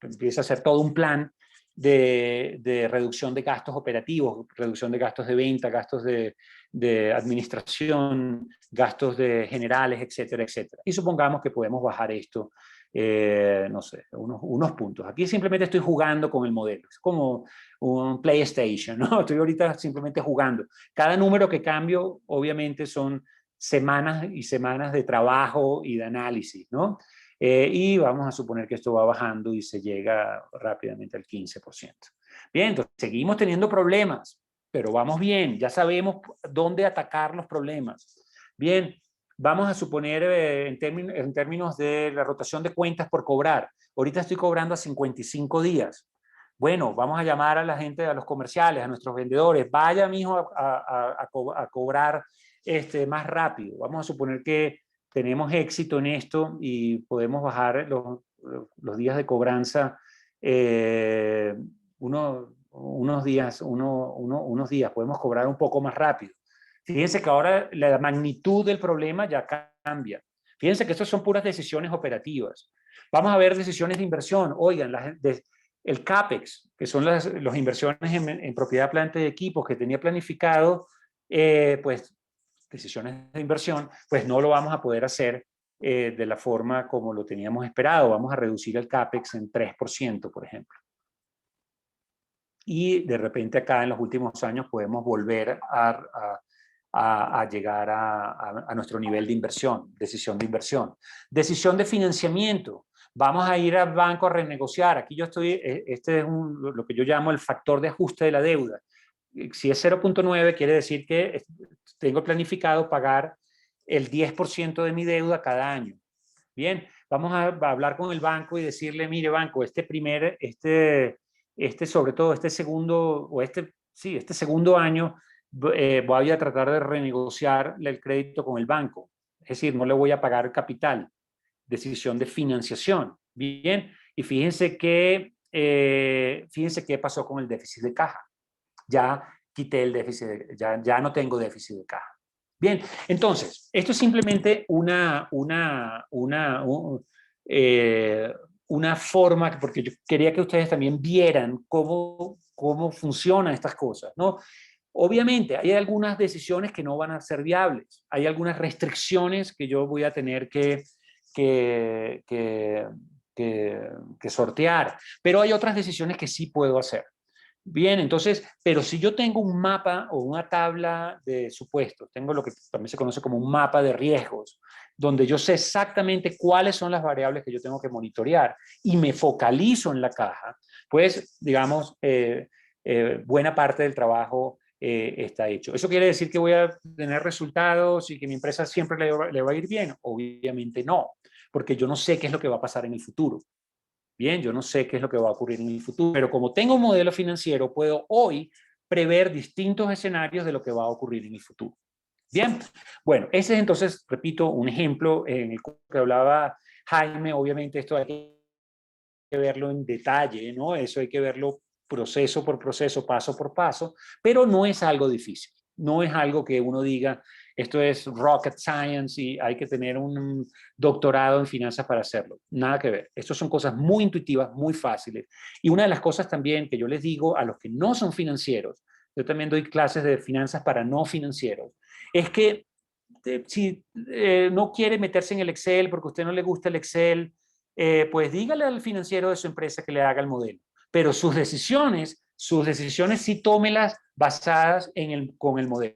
empieza a hacer todo un plan de reducción de gastos operativos, reducción de gastos de venta, gastos de administración, gastos de generales, etcétera, etcétera. Y supongamos que podemos bajar esto, no sé, unos puntos. Aquí simplemente estoy jugando con el modelo. Es como un PlayStation, ¿no? Estoy ahorita simplemente jugando. Cada número que cambio, obviamente, son semanas y semanas de trabajo y de análisis, ¿no? Y vamos a suponer que esto va bajando y se llega rápidamente al 15%. Bien, entonces seguimos teniendo problemas, pero vamos bien, ya sabemos dónde atacar los problemas. Bien, vamos a suponer en términos de la rotación de cuentas por cobrar. Ahorita estoy cobrando a 55 días. Bueno, vamos a llamar a la gente, a los comerciales, a nuestros vendedores, vaya mijo a cobrar más rápido. Vamos a suponer que tenemos éxito en esto y podemos bajar los días de cobranza unos días, podemos cobrar un poco más rápido. Fíjense que ahora la magnitud del problema ya cambia. Fíjense que estas son puras decisiones operativas. Vamos a ver decisiones de inversión. Oigan, el CAPEX, que son las inversiones en propiedad, planta y equipos que tenía planificado, pues decisiones de inversión, pues no lo vamos a poder hacer de la forma como lo teníamos esperado. Vamos a reducir el CAPEX en 3%, por ejemplo. Y de repente acá en los últimos años podemos volver a llegar a nuestro nivel de inversión, decisión de inversión. Decisión de financiamiento. Vamos a ir al banco a renegociar. Aquí yo estoy, este es lo que yo llamo el factor de ajuste de la deuda. Si es 0.9, quiere decir que tengo planificado pagar el 10% de mi deuda cada año. Bien, vamos a hablar con el banco y decirle, mire banco, sobre todo este segundo, este segundo año, voy a tratar de renegociar el crédito con el banco. Es decir, no le voy a pagar capital. Decisión de financiación. Bien, y fíjense qué pasó con el déficit de caja. Ya quité el déficit, ya no tengo déficit de caja. Bien, entonces, esto es simplemente una forma, porque yo quería que ustedes también vieran cómo funcionan estas cosas, ¿no? Obviamente, hay algunas decisiones que no van a ser viables, hay algunas restricciones que yo voy a tener que sortear, pero hay otras decisiones que sí puedo hacer. Bien, entonces, pero si yo tengo un mapa o una tabla de supuestos, tengo lo que también se conoce como un mapa de riesgos, donde yo sé exactamente cuáles son las variables que yo tengo que monitorear y me focalizo en la caja, pues, digamos, buena parte del trabajo está hecho. ¿Eso quiere decir que voy a tener resultados y que mi empresa siempre le va a ir bien? Obviamente no, porque yo no sé qué es lo que va a pasar en el futuro. Bien, yo no sé qué es lo que va a ocurrir en el futuro, pero como tengo un modelo financiero, puedo hoy prever distintos escenarios de lo que va a ocurrir en el futuro. Bien, bueno, ese es entonces, repito, un ejemplo en el que hablaba Jaime. Obviamente esto hay que verlo en detalle, ¿no? Eso hay que verlo proceso por proceso, paso por paso, pero no es algo difícil. No es algo que uno diga, esto es rocket science y hay que tener un doctorado en finanzas para hacerlo. Nada que ver. Estas son cosas muy intuitivas, muy fáciles. Y una de las cosas también que yo les digo a los que no son financieros, yo también doy clases de finanzas para no financieros, es que si no quiere meterse en el Excel porque a usted no le gusta el Excel, pues dígale al financiero de su empresa que le haga el modelo. Pero sus decisiones sí tómelas basadas con el modelo.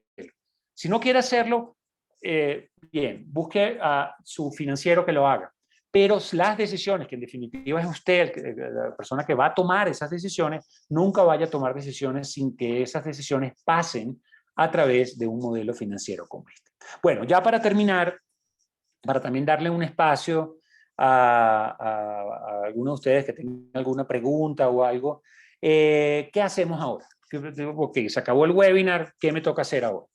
Si no quiere hacerlo, bien, busque a su financiero que lo haga. Pero las decisiones, que en definitiva es usted, la persona que va a tomar esas decisiones, nunca vaya a tomar decisiones sin que esas decisiones pasen a través de un modelo financiero como este. Bueno, ya para terminar, para también darle un espacio a alguno de ustedes que tengan alguna pregunta o algo, ¿qué hacemos ahora? Ok, se acabó el webinar, ¿qué me toca hacer ahora?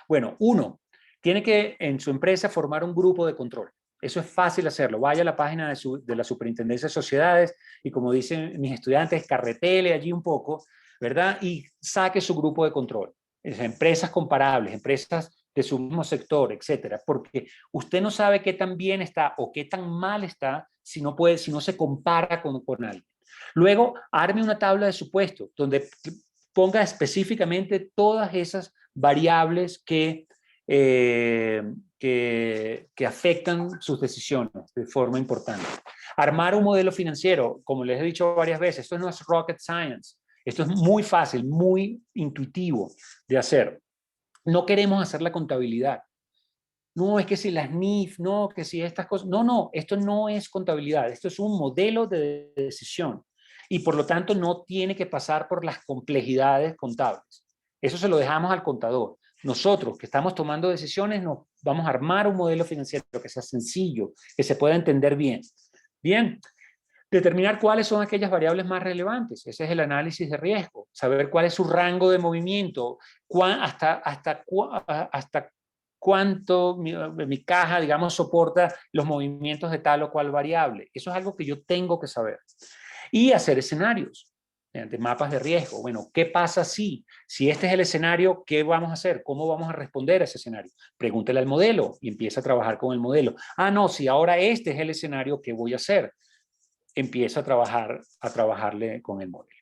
Bueno, uno, tiene que en su empresa formar un grupo de control. Eso es fácil hacerlo. Vaya a la página de la Superintendencia de Sociedades y, como dicen mis estudiantes, carretele allí un poco, ¿verdad? Y saque su grupo de control. Empresas comparables, empresas de su mismo sector, etcétera, porque usted no sabe qué tan bien está o qué tan mal está si no puede, si no se compara con alguien. Luego, arme una tabla de supuesto donde ponga específicamente todas esas variables que afectan sus decisiones de forma importante. Armar un modelo financiero, como les he dicho varias veces, esto no es rocket science, esto es muy fácil, muy intuitivo de hacer. No queremos hacer la contabilidad. No, es que si las NIF, no, que si estas cosas. No, no, esto no es contabilidad, esto es un modelo de decisión y por lo tanto no tiene que pasar por las complejidades contables. Eso se lo dejamos al contador. Nosotros que estamos tomando decisiones nos vamos a armar un modelo financiero que sea sencillo, que se pueda entender bien. Bien, determinar cuáles son aquellas variables más relevantes. Ese es el análisis de riesgo. Saber cuál es su rango de movimiento, hasta cuánto mi caja, digamos, soporta los movimientos de tal o cual variable. Eso es algo que yo tengo que saber. Y hacer escenarios, de mapas de riesgo. Bueno, ¿qué pasa si este es el escenario, qué vamos a hacer? ¿Cómo vamos a responder a ese escenario? Pregúntele al modelo y empieza a trabajar con el modelo. Ah, no, si ahora este es el escenario, ¿qué voy a hacer? Empieza a trabajarle con el modelo.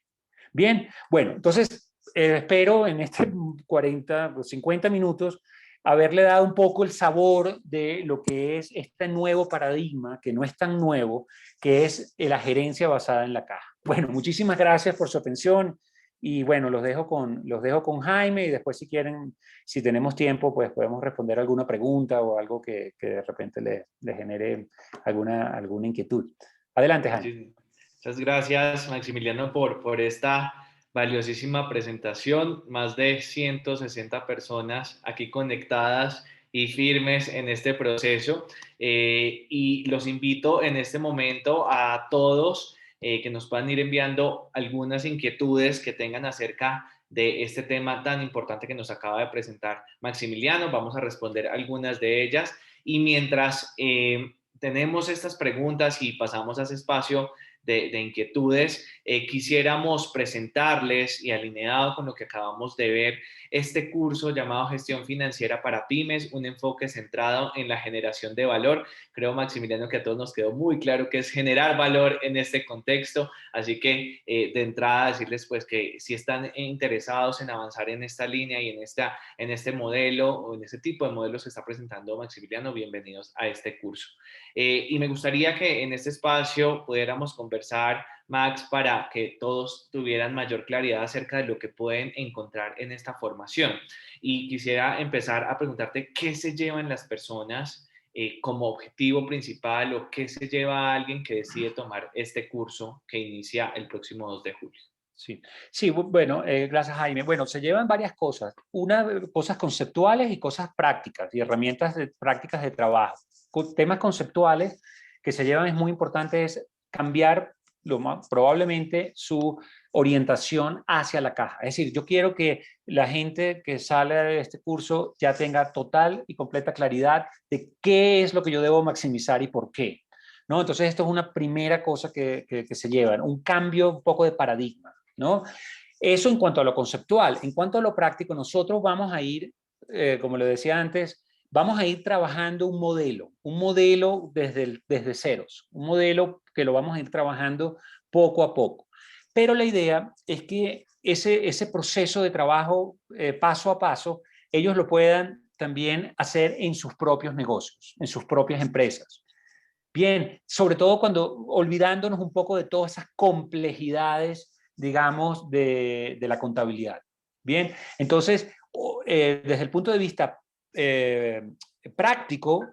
Bien, bueno, entonces espero en este 40 o 50 minutos haberle dado un poco el sabor de lo que es este nuevo paradigma, que no es tan nuevo, que es la gerencia basada en la caja. Bueno, muchísimas gracias por su atención y bueno, los dejo con Jaime y después si quieren, si tenemos tiempo, pues podemos responder alguna pregunta o algo que de repente le genere alguna inquietud. Adelante, Jaime. Muchas gracias, Maximiliano, por esta valiosísima presentación. Más de 160 personas aquí conectadas y firmes en este proceso. Y los invito en este momento a todos que nos puedan ir enviando algunas inquietudes que tengan acerca de este tema tan importante que nos acaba de presentar Maximiliano. Vamos a responder algunas de ellas. Y mientras tenemos estas preguntas y pasamos a ese espacio de inquietudes, quisiéramos presentarles y alineado con lo que acabamos de ver, este curso llamado Gestión Financiera para Pymes, un enfoque centrado en la generación de valor. Creo, Maximiliano, que a todos nos quedó muy claro que es generar valor en este contexto, así que de entrada decirles pues que si están interesados en avanzar en esta línea y en este modelo o en este tipo de modelos que está presentando Maximiliano, bienvenidos a este curso. Y me gustaría que en este espacio pudiéramos conversar, Max, para que todos tuvieran mayor claridad acerca de lo que pueden encontrar en esta formación. Y quisiera empezar a preguntarte qué se llevan las personas como objetivo principal o qué se lleva a alguien que decide tomar este curso que inicia el próximo 2 de julio. Sí, sí, bueno, gracias Jaime. Bueno, se llevan varias cosas, cosas conceptuales y cosas prácticas y herramientas prácticas de trabajo. Temas conceptuales que se llevan es muy importante es cambiar probablemente su orientación hacia la caja. Es decir, yo quiero que la gente que sale de este curso ya tenga total y completa claridad de qué es lo que yo debo maximizar y por qué. ¿No? Entonces, esto es una primera cosa que se llevan, un cambio un poco de paradigma. ¿No? Eso en cuanto a lo conceptual. En cuanto a lo práctico, nosotros vamos a ir, como le decía antes, vamos a ir trabajando un modelo desde ceros, un modelo que lo vamos a ir trabajando poco a poco. Pero la idea es que ese proceso de trabajo paso a paso, ellos lo puedan también hacer en sus propios negocios, en sus propias empresas. Bien, sobre todo cuando olvidándonos un poco de todas esas complejidades, digamos, de la contabilidad. Bien, entonces, desde el punto de vista práctico,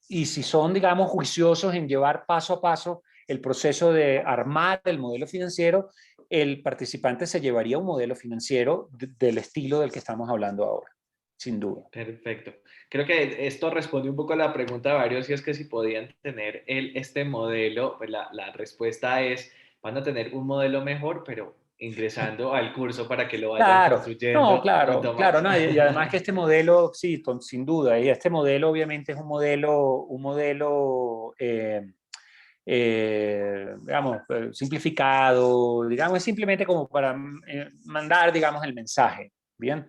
y si son, digamos, juiciosos en llevar paso a paso el proceso de armar el modelo financiero, el participante se llevaría un modelo financiero del estilo del que estamos hablando ahora. sin duda. Perfecto. Creo que esto responde un poco a la pregunta de varios, y es que si podían tener este modelo, pues la respuesta es, van a tener un modelo mejor, pero ingresando al curso para que lo vayan Claro, no, construyendo, claro, ¿cierto, claro, Max? no, y además que este modelo, sí, sin duda, y este modelo obviamente es un modelo digamos, simplificado, digamos, es simplemente como para mandar, digamos, el mensaje, ¿bien?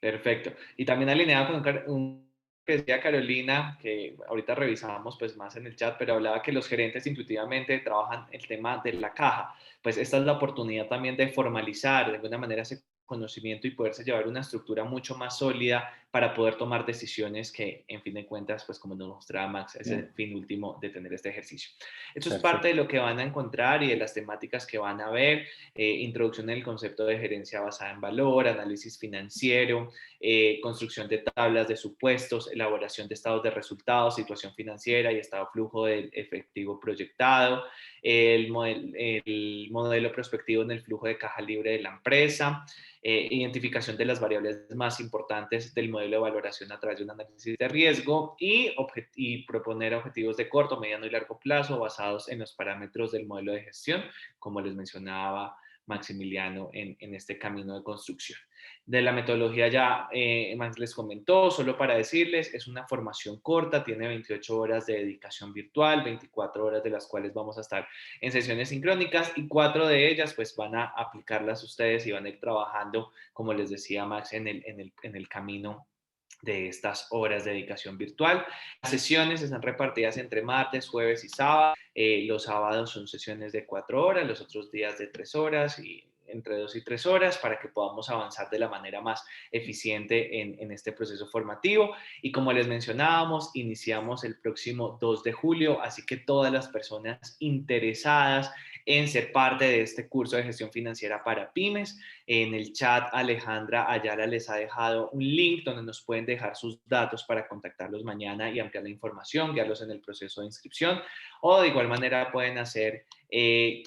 Perfecto. Y también alineado con un que decía Carolina, que ahorita revisábamos pues más en el chat, pero hablaba que los gerentes intuitivamente trabajan el tema de la caja. Pues esta es la oportunidad también de formalizar de alguna manera ese conocimiento y poderse llevar una estructura mucho más sólida para poder tomar decisiones que, en fin de cuentas, pues como nos mostraba Max, es el Bien, fin último de tener este ejercicio. Esto es parte de perfecto. lo que van a encontrar y de las temáticas que van a ver, introducción en el concepto de gerencia basada en valor, análisis financiero, construcción de tablas de supuestos, elaboración de estados de resultados, situación financiera y estado flujo del efectivo proyectado, el modelo prospectivo en el flujo de caja libre de la empresa, identificación de las variables más importantes del modelo de valoración a través de un análisis de riesgo y proponer objetivos de corto, mediano y largo plazo basados en los parámetros del modelo de gestión, como les mencionaba Maximiliano en este camino de construcción. De la metodología ya Max les comentó, solo para decirles, es una formación corta, tiene 28 horas de dedicación virtual, 24 horas de las cuales vamos a estar en sesiones sincrónicas y 4 de ellas pues van a aplicarlas ustedes y van a ir trabajando, como les decía Max, en el camino de estas horas de dedicación virtual. Las sesiones están repartidas entre martes, jueves y sábado. Los sábados son sesiones de 4 horas, los otros días de 3 horas y entre 2 y 3 horas para que podamos avanzar de la manera más eficiente en este proceso formativo. Y como les mencionábamos, iniciamos el próximo 2 de julio, así que todas las personas interesadas en ser parte de este curso de gestión financiera para pymes, en el chat Alejandra Ayala les ha dejado un link donde nos pueden dejar sus datos para contactarlos mañana y ampliar la información, guiarlos en el proceso de inscripción, o de igual manera pueden hacer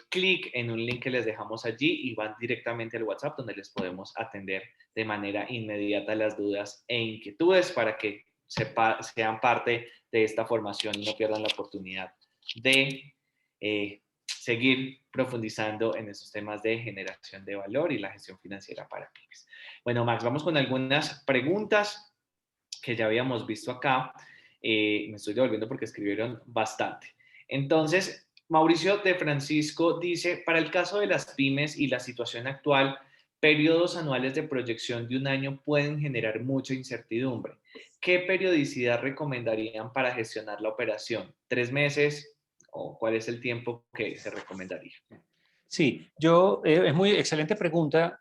clic en un link que les dejamos allí y van directamente al WhatsApp donde les podemos atender de manera inmediata las dudas e inquietudes para que sean parte de esta formación y no pierdan la oportunidad de seguir profundizando en esos temas de generación de valor y la gestión financiera para pymes. Bueno, Max, vamos con algunas preguntas que ya habíamos visto acá. Me estoy devolviendo porque escribieron bastante. Entonces, Mauricio de Francisco dice, para el caso de las pymes y la situación actual, periodos anuales de proyección de un año pueden generar mucha incertidumbre. ¿Qué periodicidad recomendarían para gestionar la operación? ¿3 meses? ¿O cuál es el tiempo que se recomendaría? Sí, es muy excelente pregunta.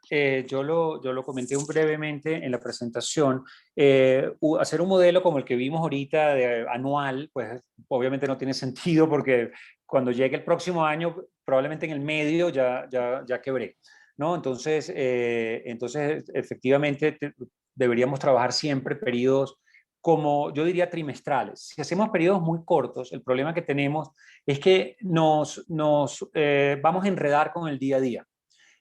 Yo lo comenté brevemente en la presentación. Hacer un modelo como el que vimos ahorita de anual, pues obviamente no tiene sentido porque cuando llegue el próximo año, probablemente en el medio ya quebré, ¿no? Entonces efectivamente deberíamos trabajar siempre periodos como yo diría trimestrales. Si hacemos periodos muy cortos, el problema que tenemos es que nos vamos a enredar con el día a día.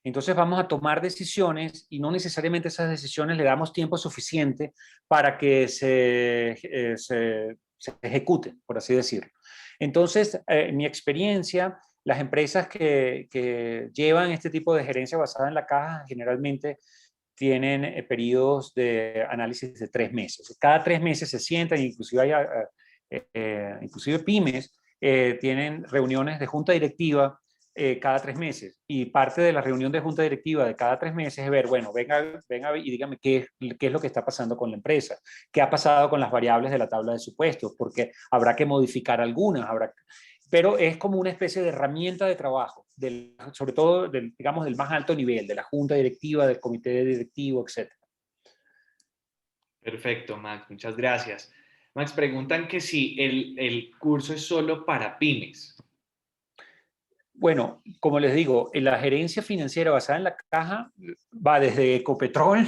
Entonces vamos a tomar decisiones y no necesariamente esas decisiones le damos tiempo suficiente para que se ejecuten, por así decirlo. Entonces, en mi experiencia, las empresas que llevan este tipo de gerencia basada en la caja generalmente tienen periodos de análisis de 3 meses. Cada 3 meses se sientan, inclusive pymes tienen reuniones de junta directiva cada 3 meses. Y parte de la reunión de junta directiva de cada 3 meses es ver, bueno, venga y dígame qué es lo que está pasando con la empresa, qué ha pasado con las variables de la tabla de supuestos, porque habrá que modificar algunas, pero es como una especie de herramienta de trabajo, sobre todo digamos, del más alto nivel, de la junta directiva, del comité directivo, etc. Perfecto, Max, muchas gracias. Max, preguntan que si el curso es solo para pymes. Bueno, como les digo, la gerencia financiera basada en la caja va desde Ecopetrol,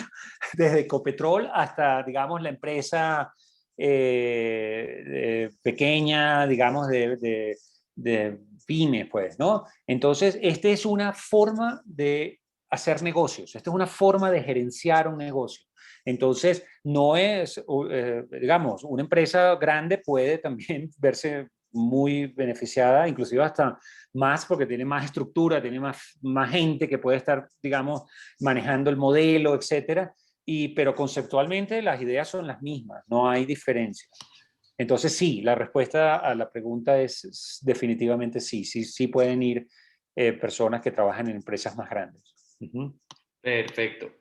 desde Ecopetrol hasta, digamos, la empresa pequeña, digamos, de pyme, pues, ¿no? Entonces, esta es una forma de hacer negocios, esta es una forma de gerenciar un negocio. Entonces, no es, digamos, una empresa grande puede también verse muy beneficiada, inclusive hasta más porque tiene más estructura, tiene más gente que puede estar, digamos, manejando el modelo, etcétera. Pero conceptualmente las ideas son las mismas, no hay diferencia. Entonces, sí, la respuesta a la pregunta es definitivamente sí. Sí pueden ir personas que trabajan en empresas más grandes. Uh-huh. Perfecto.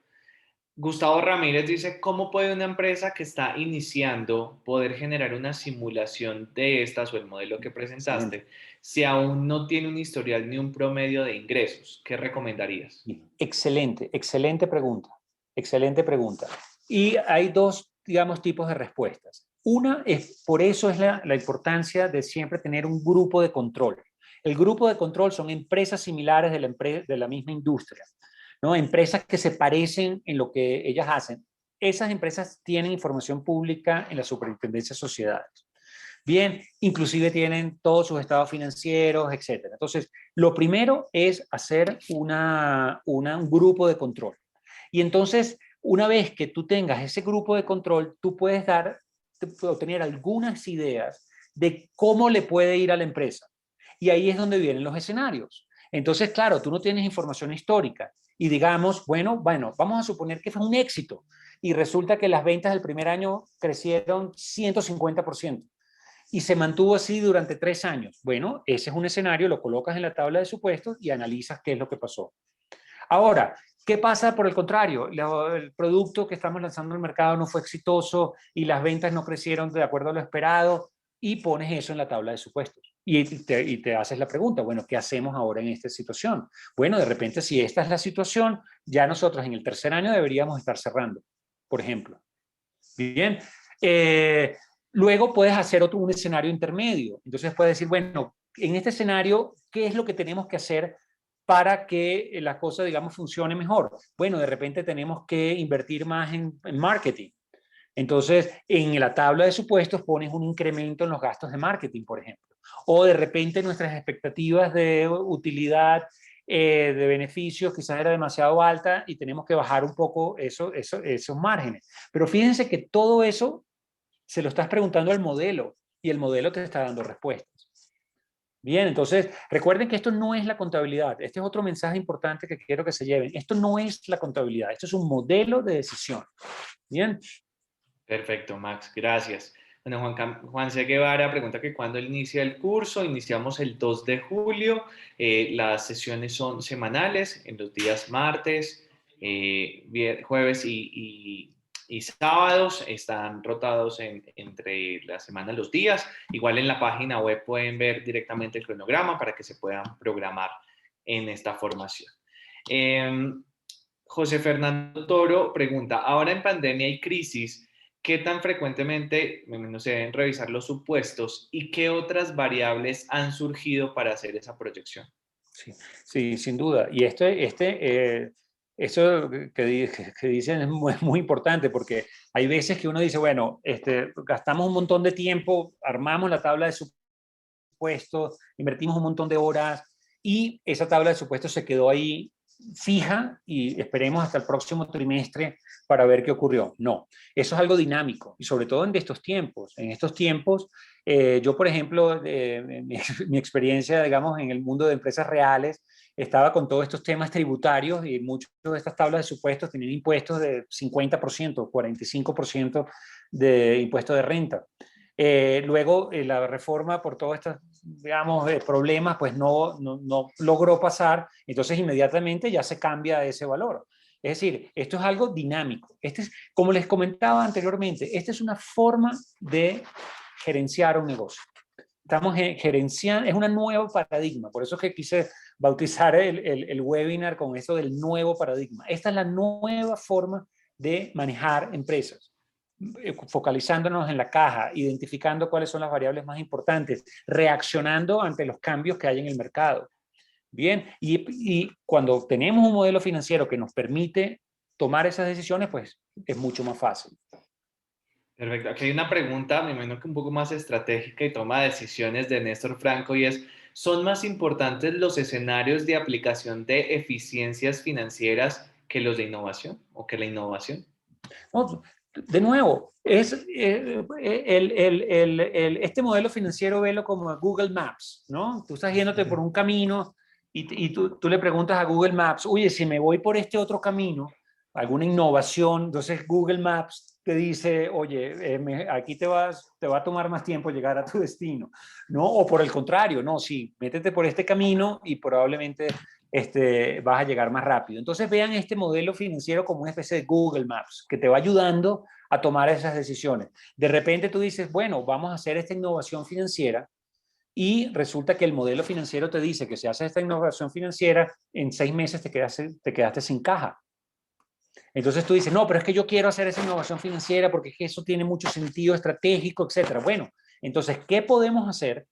Gustavo Ramírez dice, ¿cómo puede una empresa que está iniciando poder generar una simulación de estas o el modelo que presentaste si aún no tiene un historial ni un promedio de ingresos? ¿Qué recomendarías? Excelente, excelente pregunta. Excelente pregunta. Y hay dos, digamos, tipos de respuestas. Una es, por eso es la importancia de siempre tener un grupo de control. El grupo de control son empresas similares de la misma industria, ¿no? Empresas que se parecen en lo que ellas hacen. Esas empresas tienen información pública en la Superintendencia de Sociedades. Bien, inclusive tienen todos sus estados financieros, etcétera. Entonces, lo primero es hacer un grupo de control. Y entonces, una vez que tú tengas ese grupo de control, tú puedes obtener algunas ideas de cómo le puede ir a la empresa. Y ahí es donde vienen los escenarios. Entonces, claro, tú no tienes información histórica y digamos, bueno, vamos a suponer que fue un éxito y resulta que las ventas del primer año crecieron 150% y se mantuvo así durante 3 años. Bueno, ese es un escenario, lo colocas en la tabla de supuestos y analizas qué es lo que pasó. Ahora, ¿qué pasa por el contrario? El producto que estamos lanzando al mercado no fue exitoso y las ventas no crecieron de acuerdo a lo esperado y pones eso en la tabla de supuestos. Y te haces la pregunta, bueno, ¿qué hacemos ahora en esta situación? Bueno, de repente, si esta es la situación, ya nosotros en el tercer año deberíamos estar cerrando, por ejemplo. Bien. Luego puedes hacer un escenario intermedio. Entonces puedes decir, bueno, en este escenario, ¿qué es lo que tenemos que hacer para que la cosa, digamos, funcione mejor? Bueno, de repente tenemos que invertir más en marketing. Entonces, en la tabla de supuestos pones un incremento en los gastos de marketing, por ejemplo. O de repente nuestras expectativas de utilidad, de beneficios, quizás era demasiado alta y tenemos que bajar un poco esos márgenes. Pero fíjense que todo eso se lo estás preguntando al modelo y el modelo te está dando respuestas. Bien, entonces recuerden que esto no es la contabilidad. Este es otro mensaje importante que quiero que se lleven. Esto no es la contabilidad, esto es un modelo de decisión. Bien. Perfecto, Max, gracias. Bueno, Juan C. Guevara pregunta que cuándo inicia el curso. Iniciamos el 2 de julio. Las sesiones son semanales, en los días martes, jueves y sábados. Están rotados entre la semana los días. Igual en la página web pueden ver directamente el cronograma para que se puedan programar en esta formación. José Fernando Toro pregunta, ahora en pandemia y crisis, ¿qué tan frecuentemente no se deben revisar los supuestos y qué otras variables han surgido para hacer esa proyección? Sí, sí, sin duda. Y eso que dicen es muy importante porque hay veces que uno dice, bueno, gastamos un montón de tiempo, armamos la tabla de supuestos, invertimos un montón de horas y esa tabla de supuestos se quedó ahí fija y esperemos hasta el próximo trimestre para ver qué ocurrió. No, eso es algo dinámico y sobre todo en estos tiempos. En estos tiempos, yo, por ejemplo, mi experiencia, digamos, en el mundo de empresas reales, estaba con todos estos temas tributarios y muchas de estas tablas de supuestos tenían impuestos de 50%, 45% de impuesto de renta. Luego, la reforma por todos estos, digamos, problemas, pues no logró pasar, entonces inmediatamente ya se cambia ese valor. Es decir, esto es algo dinámico. Como les comentaba anteriormente, esta es una forma de gerenciar un negocio. Estamos gerenciando, es una nueva paradigma, por eso es que quise bautizar el webinar con eso del nuevo paradigma. Esta es la nueva forma de manejar empresas, focalizándonos en la caja, identificando cuáles son las variables más importantes, reaccionando ante los cambios que hay en el mercado. Bien, y cuando tenemos un modelo financiero que nos permite tomar esas decisiones, pues es mucho más fácil. Perfecto. Aquí hay una pregunta, me imagino que un poco más estratégica y toma de decisiones de Néstor Franco y es, ¿son más importantes los escenarios de aplicación de eficiencias financieras que los de innovación o que la innovación? No, de nuevo, este modelo financiero, velo como Google Maps, ¿no? Tú estás yéndote por un camino y tú le preguntas a Google Maps, oye, si me voy por este otro camino, alguna innovación, entonces Google Maps te dice, oye, aquí te va a tomar más tiempo llegar a tu destino, ¿no? O por el contrario, no, sí, métete por este camino y probablemente vas a llegar más rápido. Entonces vean este modelo financiero como una especie de Google Maps que te va ayudando a tomar esas decisiones. De repente tú dices, bueno, vamos a hacer esta innovación financiera y resulta que el modelo financiero te dice que si haces esta innovación financiera, en 6 meses te quedaste sin caja. Entonces tú dices, no, pero es que yo quiero hacer esa innovación financiera porque es que eso tiene mucho sentido estratégico, etcétera. Bueno, entonces, ¿qué podemos hacer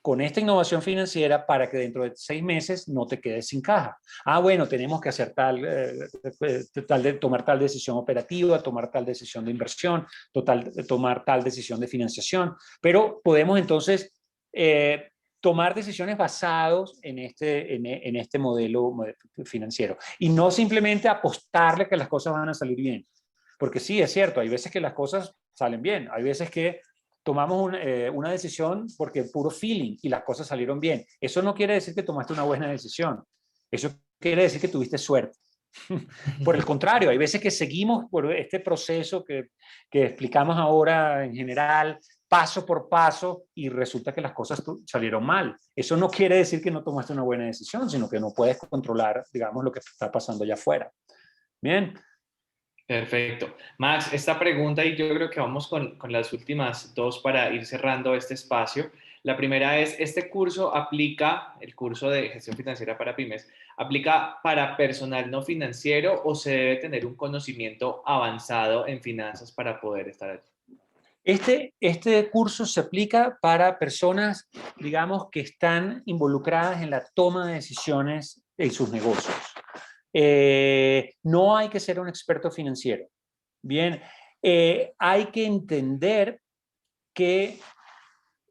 con esta innovación financiera para que dentro de 6 meses no te quedes sin caja? Ah, bueno, tenemos que hacer tomar tal decisión operativa, tomar tal decisión de inversión, tomar tal decisión de financiación, pero podemos entonces tomar decisiones basadas en este modelo financiero y no simplemente apostarle que las cosas van a salir bien. Porque sí, es cierto, hay veces que las cosas salen bien, hay veces que tomamos una decisión porque puro feeling y las cosas salieron bien. Eso no quiere decir que tomaste una buena decisión. Eso quiere decir que tuviste suerte. Por el contrario, hay veces que seguimos por este proceso que explicamos ahora en general, paso por paso, y resulta que las cosas salieron mal. Eso no quiere decir que no tomaste una buena decisión, sino que no puedes controlar, digamos, lo que está pasando allá afuera. Bien. Perfecto. Max, esta pregunta y yo creo que vamos con las últimas dos para ir cerrando este espacio. La primera es, ¿este curso aplica, el curso de gestión financiera para pymes, aplica para personal no financiero o se debe tener un conocimiento avanzado en finanzas para poder estar allí? Este curso se aplica para personas, digamos, que están involucradas en la toma de decisiones en sus negocios. No hay que ser un experto financiero. Bien, hay que entender que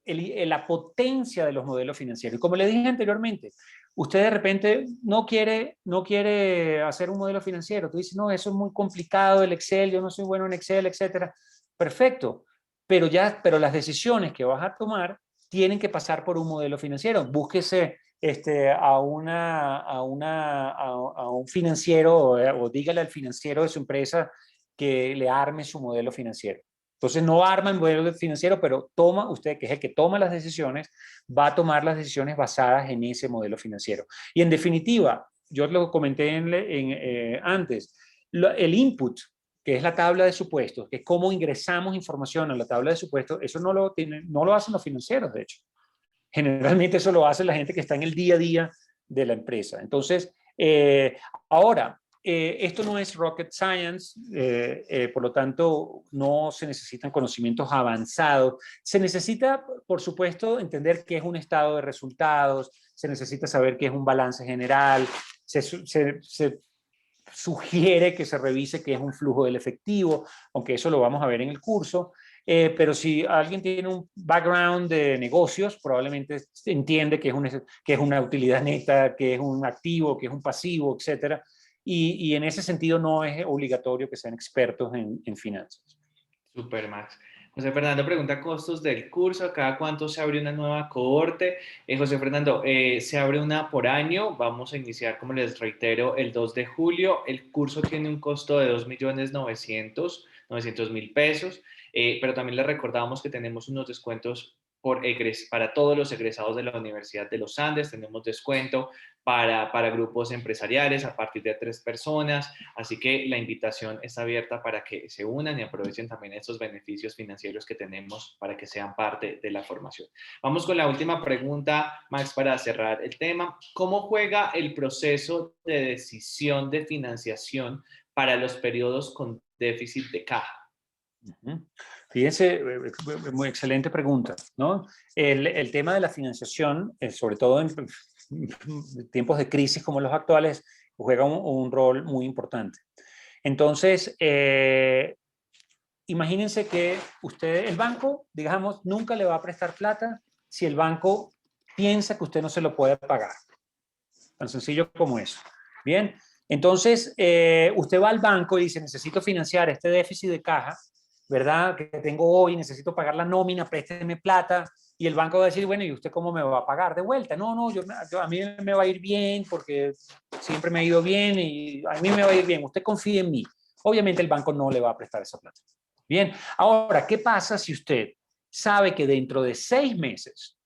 la potencia de los modelos financieros. Y como le dije anteriormente, usted de repente no quiere hacer un modelo financiero. Tú dices, no, eso es muy complicado, el Excel, yo no soy bueno en Excel, etcétera. Perfecto, pero las decisiones que vas a tomar tienen que pasar por un modelo financiero. Búsquese a un financiero o dígale al financiero de su empresa que le arme su modelo financiero. Entonces no arma el modelo financiero, pero toma usted, que es el que toma las decisiones, va a tomar las decisiones basadas en ese modelo financiero. Y en definitiva, yo lo comenté antes, el input, que es la tabla de supuestos, que es cómo ingresamos información a la tabla de supuestos, eso no lo hacen los financieros, de hecho. Generalmente eso lo hace la gente que está en el día a día de la empresa. Entonces, ahora, esto no es rocket science, por lo tanto, no se necesitan conocimientos avanzados. Se necesita, por supuesto, entender qué es un estado de resultados, se necesita saber qué es un balance general, se sugiere que se revise qué es un flujo del efectivo, aunque eso lo vamos a ver en el curso. Pero si alguien tiene un background de negocios, probablemente entiende que es una utilidad neta, que es un activo, que es un pasivo, etcétera. Y en ese sentido no es obligatorio que sean expertos en finanzas. Super, Max. José Fernando pregunta costos del curso, ¿cada cuánto se abre una nueva cohorte? José Fernando, se abre una por año, vamos a iniciar, como les reitero, el 2 de julio. El curso tiene un costo de 2.900.000 pesos, pero también les recordamos que tenemos unos descuentos para todos los egresados de la Universidad de los Andes, tenemos descuento para grupos empresariales a partir de 3 personas, así que la invitación está abierta para que se unan y aprovechen también estos beneficios financieros que tenemos para que sean parte de la formación. Vamos con la última pregunta, Max, para cerrar el tema. ¿Cómo juega el proceso de decisión de financiación para los periodos con déficit de caja? Fíjense, muy excelente pregunta, ¿no? El tema de la financiación, sobre todo en tiempos de crisis como los actuales, juega un rol muy importante. Entonces, imagínense que el banco, digamos, nunca le va a prestar plata si el banco piensa que usted no se lo puede pagar. Tan sencillo como eso. Bien, Entonces, usted va al banco y dice, necesito financiar este déficit de caja, ¿verdad? Que tengo hoy, necesito pagar la nómina, présteme plata. Y el banco va a decir, bueno, ¿y usted cómo me va a pagar de vuelta? No, no, a mí me va a ir bien porque siempre me ha ido bien y a mí me va a ir bien. Usted confía en mí. Obviamente el banco no le va a prestar esa plata. Bien, ahora, ¿qué pasa si usted sabe que dentro de 6 meses,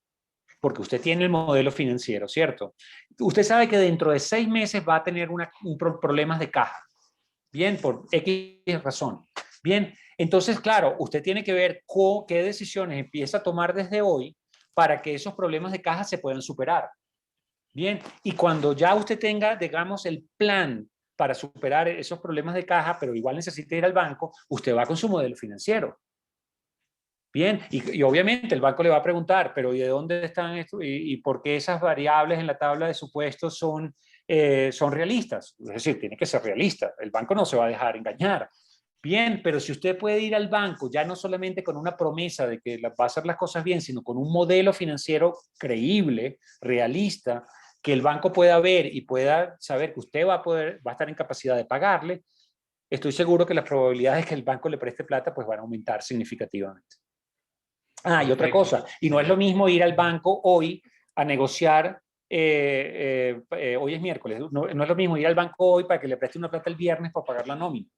porque usted tiene el modelo financiero, ¿cierto? Usted sabe que dentro de 6 meses va a tener problemas de caja. Bien, por X razón. Bien, entonces, claro, usted tiene que ver qué decisiones empieza a tomar desde hoy para que esos problemas de caja se puedan superar. Bien, y cuando ya usted tenga, digamos, el plan para superar esos problemas de caja, pero igual necesita ir al banco, usted va con su modelo financiero. Bien, y obviamente el banco le va a preguntar, pero ¿y de dónde están esto? ¿Y por qué esas variables en la tabla de supuestos son realistas? Es decir, tiene que ser realista. El banco no se va a dejar engañar. Bien, pero si usted puede ir al banco ya no solamente con una promesa de que va a hacer las cosas bien, sino con un modelo financiero creíble, realista, que el banco pueda ver y pueda saber que usted va a estar en capacidad de pagarle, estoy seguro que las probabilidades de que el banco le preste plata pues van a aumentar significativamente. Ah, y otra Perfecto. cosa, y no es lo mismo ir al banco hoy a negociar, hoy es miércoles, no es lo mismo ir al banco hoy para que le preste una plata el viernes para pagar la nómina,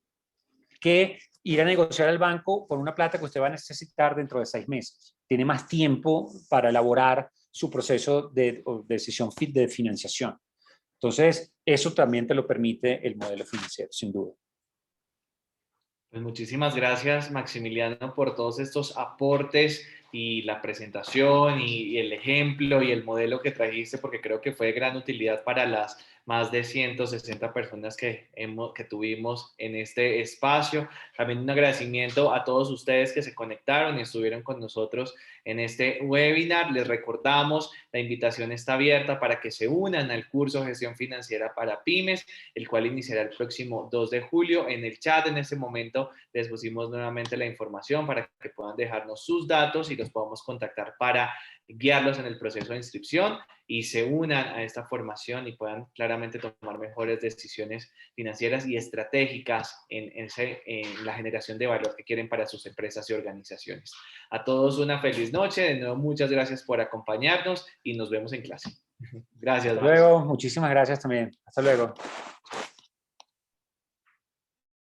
que ir a negociar al banco por una plata que usted va a necesitar dentro de 6 meses. Tiene más tiempo para elaborar su proceso de decisión de financiación. Entonces, eso también te lo permite el modelo financiero, sin duda. Pues muchísimas gracias, Maximiliano, por todos estos aportes y la presentación y el ejemplo y el modelo que trajiste, porque creo que fue de gran utilidad para las más de 160 personas que tuvimos en este espacio. También un agradecimiento a todos ustedes que se conectaron y estuvieron con nosotros en este webinar. Les recordamos, la invitación está abierta para que se unan al curso Gestión Financiera para Pymes, el cual iniciará el próximo 2 de julio. En el chat en este momento les pusimos nuevamente la información para que puedan dejarnos sus datos y los podamos contactar para guiarlos en el proceso de inscripción y se unan a esta formación y puedan claramente tomar mejores decisiones financieras y estratégicas en la generación de valor que quieren para sus empresas y organizaciones. A todos una feliz noche. De nuevo, muchas gracias por acompañarnos y nos vemos en clase. Gracias, Hasta Max. luego, muchísimas gracias también. Hasta luego.